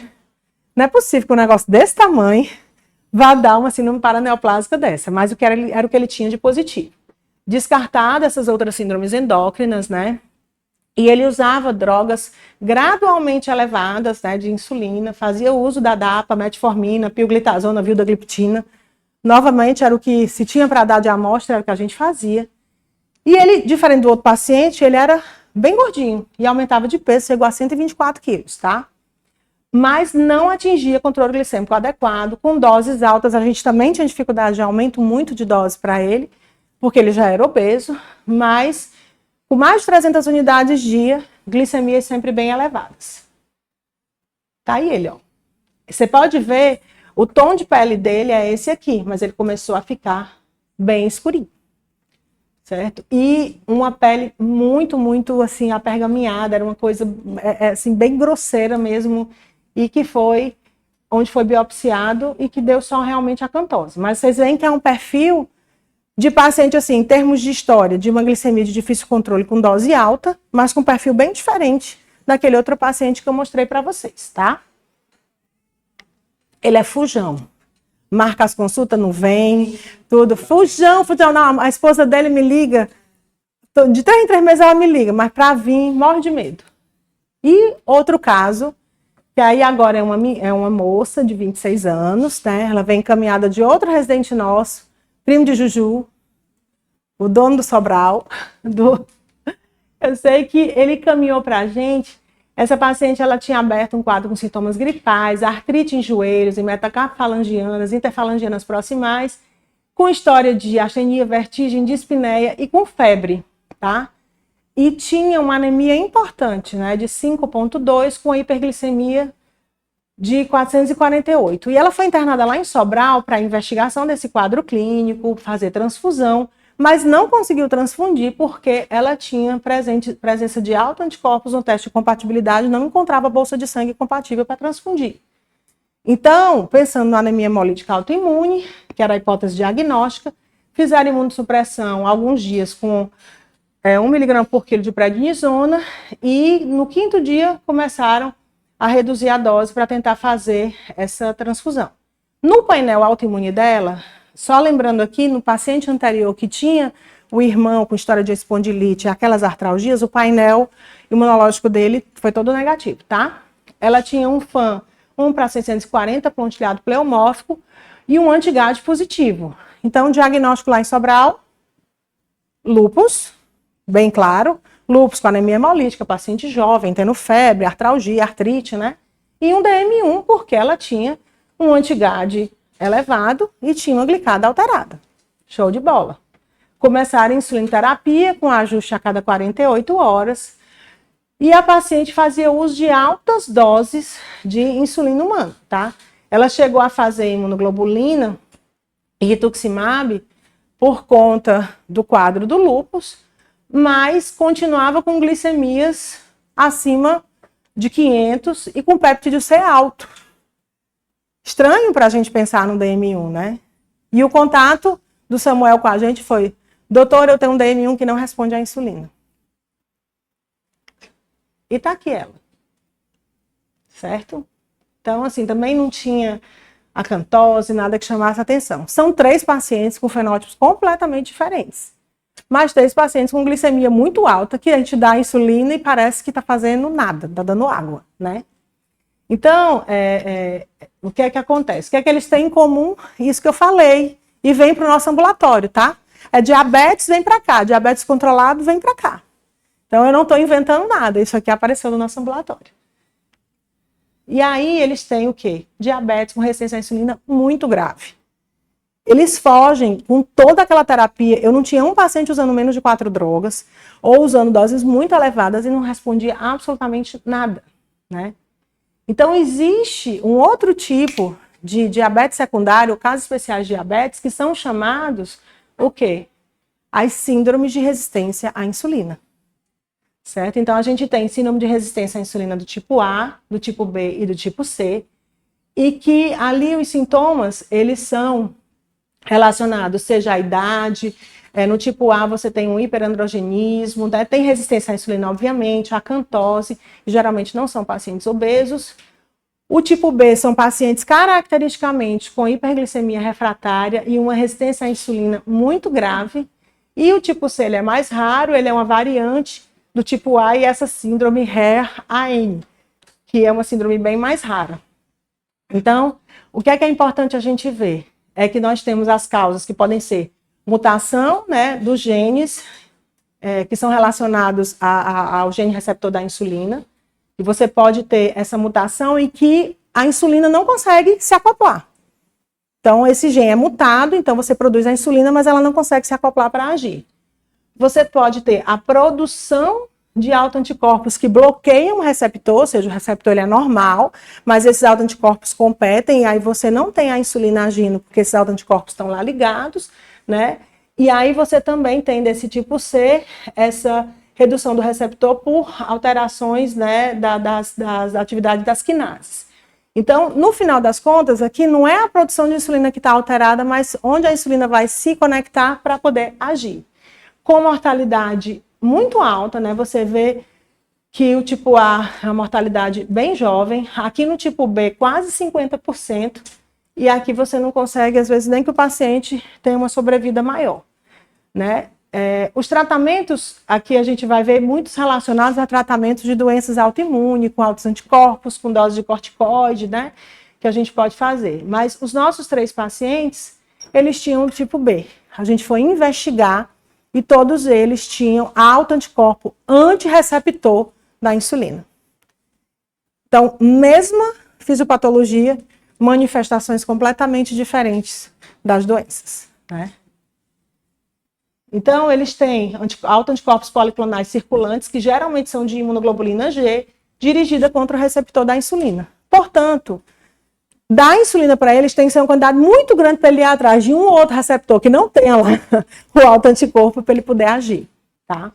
Não é possível que um negócio desse tamanho vá dar uma síndrome paraneoplásica dessa, mas era o que ele tinha de positivo. Descartada essas outras síndromes endócrinas, né? E ele usava drogas gradualmente elevadas, né, de insulina, fazia uso da DAPA, metformina, pioglitazona, vildagliptina. Novamente, era o que se tinha para dar de amostra, era o que a gente fazia. E ele, diferente do outro paciente, ele era bem gordinho e aumentava de peso, chegou a 124 quilos, tá? Mas não atingia controle glicêmico adequado, com doses altas. A gente também tinha dificuldade de aumento muito de dose para ele, porque ele já era obeso, mas com mais de 300 unidades dia, glicemias sempre bem elevadas. Tá aí ele, ó. Você pode ver, o tom de pele dele é esse aqui, mas ele começou a ficar bem escurinho, certo? E uma pele muito, muito, assim, apergaminhada, era uma coisa, assim, bem grosseira mesmo, e que foi onde foi biopsiado e que deu só realmente a acantose. Mas vocês veem que é um perfil de paciente, assim, em termos de história, de uma glicemia de difícil controle com dose alta, mas com perfil bem diferente daquele outro paciente que eu mostrei para vocês, tá? Ele é fujão. Marca as consultas, não vem, tudo. Fujão. Não, a esposa dele me liga, de 3 em 3 meses ela me liga, mas para vir, morre de medo. E outro caso, que aí agora é uma moça de 26 anos, né? Ela vem encaminhada de outro residente nosso, primo de Juju, o dono do Sobral. Eu sei que ele caminhou para a gente. Essa paciente ela tinha aberto um quadro com sintomas gripais, artrite em joelhos, em metacarfalangianas, interfalangianas proximais, com história de astenia, vertigem, dispneia e com febre, tá? E tinha uma anemia importante, né, de 5,2 com hiperglicemia de 448. E ela foi internada lá em Sobral para investigação desse quadro clínico, fazer transfusão, mas não conseguiu transfundir porque ela tinha presença de autoanticorpos no teste de compatibilidade, não encontrava bolsa de sangue compatível para transfundir. Então, pensando na anemia hemolítica autoimune, que era a hipótese diagnóstica, fizeram imunossupressão alguns dias com 1 mg por quilo de prednisona e no 5º dia começaram a reduzir a dose para tentar fazer essa transfusão. No painel autoimune dela, só lembrando aqui, no paciente anterior que tinha o irmão com história de espondilite, aquelas artralgias, o painel imunológico dele foi todo negativo, tá? Ela tinha um FAM 1/640 pontilhado pleomórfico e um anti-GAD positivo. Então, o diagnóstico lá em Sobral, lúpus, bem claro, lúpus com anemia hemolítica, paciente jovem, tendo febre, artralgia, artrite, né? E um DM1, porque ela tinha um anti-GAD elevado e tinha uma glicada alterada. Show de bola. Começaram a insulinoterapia com ajuste a cada 48 horas e a paciente fazia uso de altas doses de insulina humana, tá? Ela chegou a fazer imunoglobulina e rituximab por conta do quadro do lúpus, mas continuava com glicemias acima de 500 e com péptido C alto. Estranho para a gente pensar no DM1, né? E o contato do Samuel com a gente foi: doutor, eu tenho um DM1 que não responde à insulina. E tá aqui ela. Certo? Então, assim, também não tinha acantose, nada que chamasse atenção. São 3 pacientes com fenótipos completamente diferentes. Mas 3 pacientes com glicemia muito alta, que a gente dá insulina e parece que está fazendo nada, está dando água, né? Então, o que é que acontece? O que é que eles têm em comum? Isso que eu falei. E vem para o nosso ambulatório, tá? É diabetes, vem para cá. Diabetes controlado, vem para cá. Então, eu não estou inventando nada. Isso aqui apareceu no nosso ambulatório. E aí, eles têm o quê? Diabetes com resistência à insulina muito grave. Eles fogem com toda aquela terapia. Eu não tinha um paciente usando menos de 4 drogas ou usando doses muito elevadas e não respondia absolutamente nada, né? Então, existe um outro tipo de diabetes secundário, casos especiais de diabetes, que são chamados o quê? As síndromes de resistência à insulina. Certo? Então, a gente tem síndrome de resistência à insulina do tipo A, do tipo B e do tipo C, e que ali os sintomas, eles são relacionados, seja à idade, no tipo A você tem um hiperandrogenismo, né? Tem resistência à insulina, obviamente, a acantose, geralmente não são pacientes obesos. O tipo B são pacientes caracteristicamente com hiperglicemia refratária e uma resistência à insulina muito grave. E o tipo C ele é mais raro, ele é uma variante do tipo A e essa síndrome HARE-AM, que é uma síndrome bem mais rara. Então, o que é importante a gente ver? É que nós temos as causas que podem ser mutação, né, dos genes que são relacionados ao gene receptor da insulina, e você pode ter essa mutação e que a insulina não consegue se acoplar. Então, esse gene é mutado, então você produz a insulina, mas ela não consegue se acoplar para agir. Você pode ter a produção de autoanticorpos que bloqueiam o receptor, ou seja, o receptor ele é normal, mas esses autoanticorpos competem, e aí você não tem a insulina agindo, porque esses autoanticorpos estão lá ligados, né? E aí você também tem desse tipo C, essa redução do receptor por alterações, né, das atividades das quinases. Então, no final das contas, aqui não é a produção de insulina que está alterada, mas onde a insulina vai se conectar para poder agir. Com mortalidade muito alta, né? Você vê que o tipo A é uma mortalidade bem jovem, aqui no tipo B quase 50%, e aqui você não consegue, às vezes, nem que o paciente tenha uma sobrevida maior, né? Os tratamentos, aqui a gente vai ver muitos relacionados a tratamentos de doenças autoimunes, com altos anticorpos, com dose de corticoide, né? Que a gente pode fazer. Mas os nossos 3 pacientes, eles tinham tipo B. A gente foi investigar e todos eles tinham alto anticorpo antirreceptor da insulina. Então, mesma fisiopatologia, manifestações completamente diferentes das doenças, né? Então, eles têm autoanticorpos policlonais circulantes, que geralmente são de imunoglobulina G, dirigida contra o receptor da insulina. Portanto, dar insulina para eles tem que ser uma quantidade muito grande para ele ir atrás de um ou outro receptor que não tenha lá o autoanticorpo para ele poder agir, tá?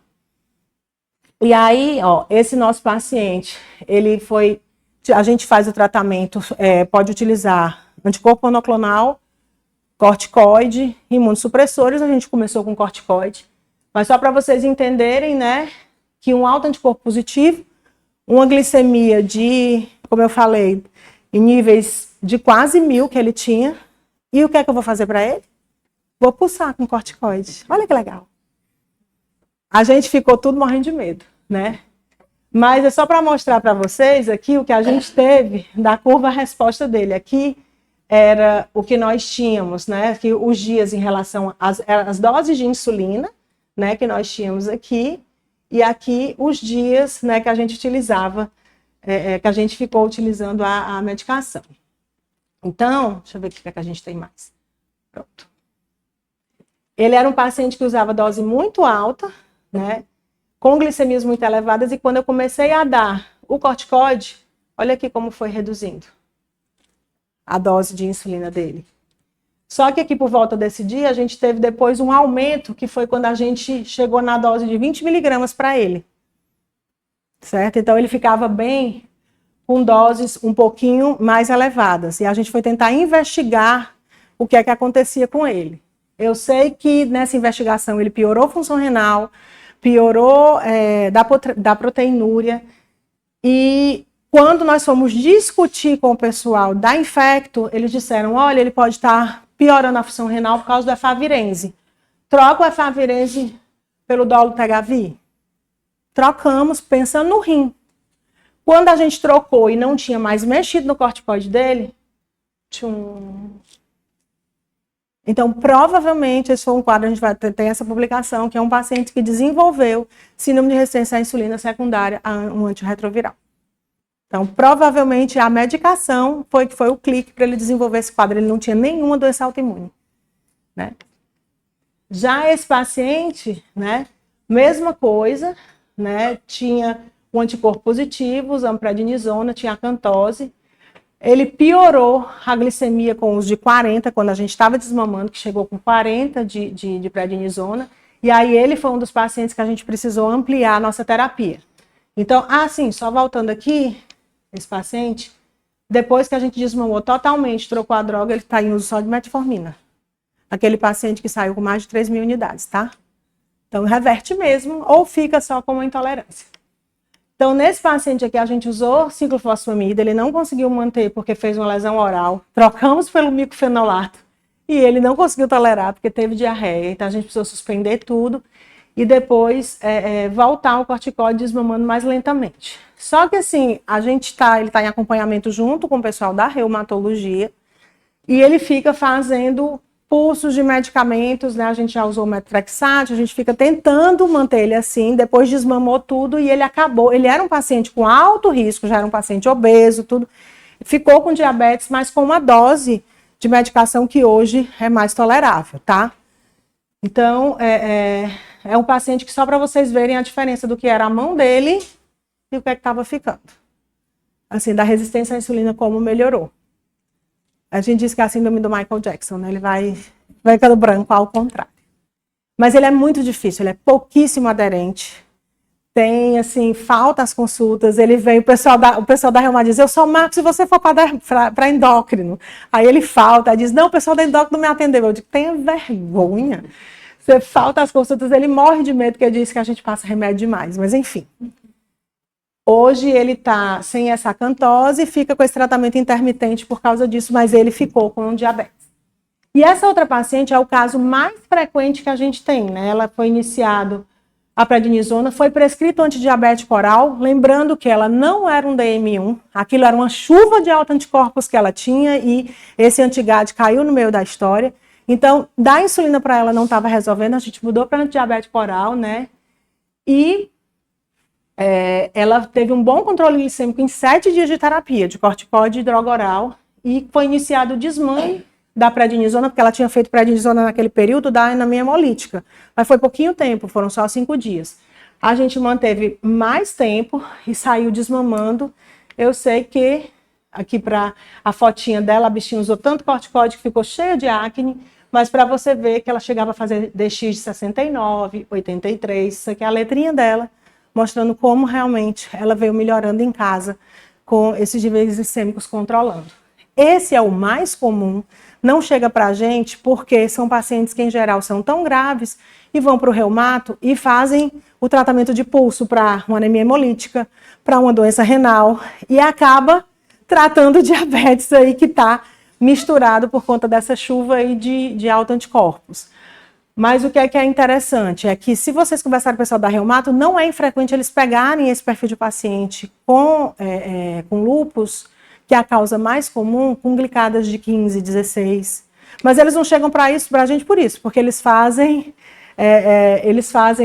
E aí, ó, esse nosso paciente, a gente faz o tratamento, pode utilizar anticorpo monoclonal, corticoide, imunossupressores. A gente começou com corticoide, mas só para vocês entenderem, né, que um autoanticorpo positivo, uma glicemia de, como eu falei, em níveis de quase 1000 que ele tinha, e o que é que eu vou fazer para ele? Vou pulsar com corticoide. Olha que legal. A gente ficou tudo morrendo de medo, né? Mas é só para mostrar para vocês aqui o que a gente teve da curva-resposta dele. Aqui era o que nós tínhamos, né? Que os dias em relação às doses de insulina, né? Que nós tínhamos aqui, e aqui os dias, né? Que a gente utilizava, que a gente ficou utilizando a medicação. Então, deixa eu ver o que é que a gente tem mais. Pronto. Ele era um paciente que usava dose muito alta, né? Com glicemias muito elevadas, e quando eu comecei a dar o corticoide, olha aqui como foi reduzindo a dose de insulina dele. Só que aqui por volta desse dia, a gente teve depois um aumento, que foi quando a gente chegou na dose de 20 miligramas para ele. Certo? Então ele ficava bem com doses um pouquinho mais elevadas. E a gente foi tentar investigar o que é que acontecia com ele. Eu sei que nessa investigação ele piorou a função renal, piorou da proteinúria, e quando nós fomos discutir com o pessoal da Infecto, eles disseram, olha, ele pode estar piorando a função renal por causa do efavirenze. Troca o efavirenze pelo dolutegravir? Trocamos pensando no rim. Quando a gente trocou e não tinha mais mexido no corticoide dele, então provavelmente esse foi um quadro, a gente vai ter essa publicação, que é um paciente que desenvolveu síndrome de resistência à insulina secundária a um antirretroviral. Então, provavelmente, a medicação foi o clique para ele desenvolver esse quadro. Ele não tinha nenhuma doença autoimune, né? Já esse paciente, né, mesma coisa, né, tinha o anticorpo positivo, usando prednisona, tinha acantose. Ele piorou a glicemia com os de 40, quando a gente estava desmamando, que chegou com 40 de prednisona. E aí ele foi um dos pacientes que a gente precisou ampliar a nossa terapia. Então, só voltando aqui, esse paciente, depois que a gente desmamou totalmente, trocou a droga, ele está em uso só de metformina. Aquele paciente que saiu com mais de 3.000 unidades, tá? Então, reverte mesmo, ou fica só com uma intolerância. Então, nesse paciente aqui, a gente usou ciclofosfamida, ele não conseguiu manter porque fez uma lesão oral, trocamos pelo micofenolato, e ele não conseguiu tolerar porque teve diarreia, então a gente precisou suspender tudo, e depois voltar ao corticóide desmamando mais lentamente. Só que assim, ele está em acompanhamento junto com o pessoal da reumatologia, e ele fica fazendo pulsos de medicamentos, né? A gente já usou methotrexate, a gente fica tentando manter ele assim, depois desmamou tudo e ele acabou. Ele era um paciente com alto risco, já era um paciente obeso, tudo. Ficou com diabetes, mas com uma dose de medicação que hoje é mais tolerável, tá? Então, é um paciente que só para vocês verem a diferença do que era a mão dele e o que é que estava ficando. Assim, da resistência à insulina, como melhorou. A gente diz que é a síndrome do Michael Jackson, né? Ele vai ficando branco ao contrário. Mas ele é muito difícil, ele é pouquíssimo aderente. Tem, assim, falta as consultas. Ele vem, o pessoal da Reuma diz, eu só marco se você for para endócrino. Aí ele falta, aí diz, não, o pessoal da endócrino não me atendeu. Eu digo, tenha vergonha. Você falta as consultas, ele morre de medo, porque diz que a gente passa remédio demais. Mas, enfim. Hoje ele está sem essa acantose e fica com esse tratamento intermitente por causa disso, mas ele ficou com diabetes. E essa outra paciente é o caso mais frequente que a gente tem, né? Ela foi iniciado a prednisona, foi prescrito antidiabético oral, lembrando que ela não era um DM1, aquilo era uma chuva de autoanticorpos que ela tinha e esse antigad caiu no meio da história. Então, dar insulina para ela não estava resolvendo, a gente mudou para antidiabético oral, né? E ela teve um bom controle glicêmico em 7 dias de terapia, de corticóide e droga oral, e foi iniciado o desmame da prednisona, porque ela tinha feito prednisona naquele período da anemia hemolítica, mas foi pouquinho tempo, foram só 5 dias. A gente manteve mais tempo e saiu desmamando. Eu sei que, aqui para a fotinha dela, a bichinha usou tanto corticóide que ficou cheia de acne, mas para você ver que ela chegava a fazer DX de 69, 83, isso aqui é a letrinha dela, mostrando como realmente ela veio melhorando em casa com esses níveis glicêmicos controlando. Esse é o mais comum, não chega para a gente porque são pacientes que em geral são tão graves e vão para o reumato e fazem o tratamento de pulso para uma anemia hemolítica, para uma doença renal e acaba tratando diabetes aí que está misturado por conta dessa chuva aí de autoanticorpos. Mas o que é interessante é que se vocês conversarem com o pessoal da reumato, não é infrequente eles pegarem esse perfil de paciente com lúpus, que é a causa mais comum, com glicadas de 15, 16. Mas eles não chegam para a gente por isso, porque eles fazem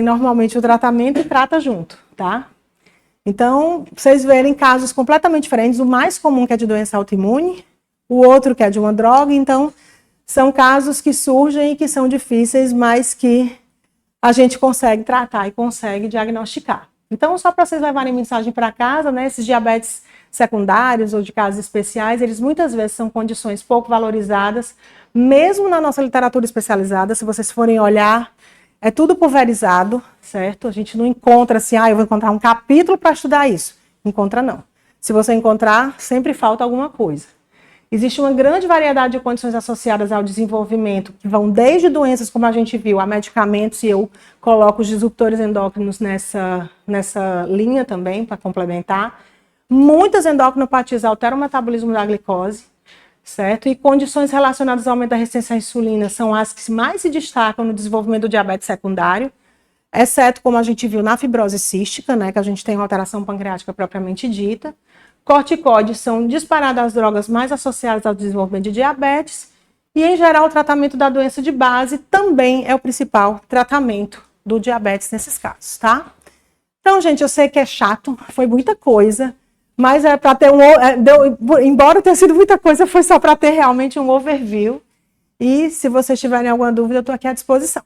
normalmente o tratamento e trata junto, tá? Então, vocês verem casos completamente diferentes, o mais comum que é de doença autoimune, o outro que é de uma droga, então são casos que surgem e que são difíceis, mas que a gente consegue tratar e consegue diagnosticar. Então, só para vocês levarem mensagem para casa, né, esses diabetes secundários ou de casos especiais, eles muitas vezes são condições pouco valorizadas, mesmo na nossa literatura especializada. Se vocês forem olhar, é tudo pulverizado, certo? A gente não encontra assim, eu vou encontrar um capítulo para estudar isso. Encontra não. Se você encontrar, sempre falta alguma coisa. Existe uma grande variedade de condições associadas ao desenvolvimento, que vão desde doenças, como a gente viu, a medicamentos, e eu coloco os disruptores endócrinos nessa linha também, para complementar. Muitas endocrinopatias alteram o metabolismo da glicose, certo? E condições relacionadas ao aumento da resistência à insulina são as que mais se destacam no desenvolvimento do diabetes secundário, exceto, como a gente viu, na fibrose cística, né, que a gente tem uma alteração pancreática propriamente dita. Corticoides são disparadas as drogas mais associadas ao desenvolvimento de diabetes e, em geral, o tratamento da doença de base também é o principal tratamento do diabetes nesses casos, tá? Então, gente, eu sei que é chato, foi muita coisa, mas é para ter embora tenha sido muita coisa, foi só para ter realmente um overview. E se vocês tiverem alguma dúvida, eu estou aqui à disposição.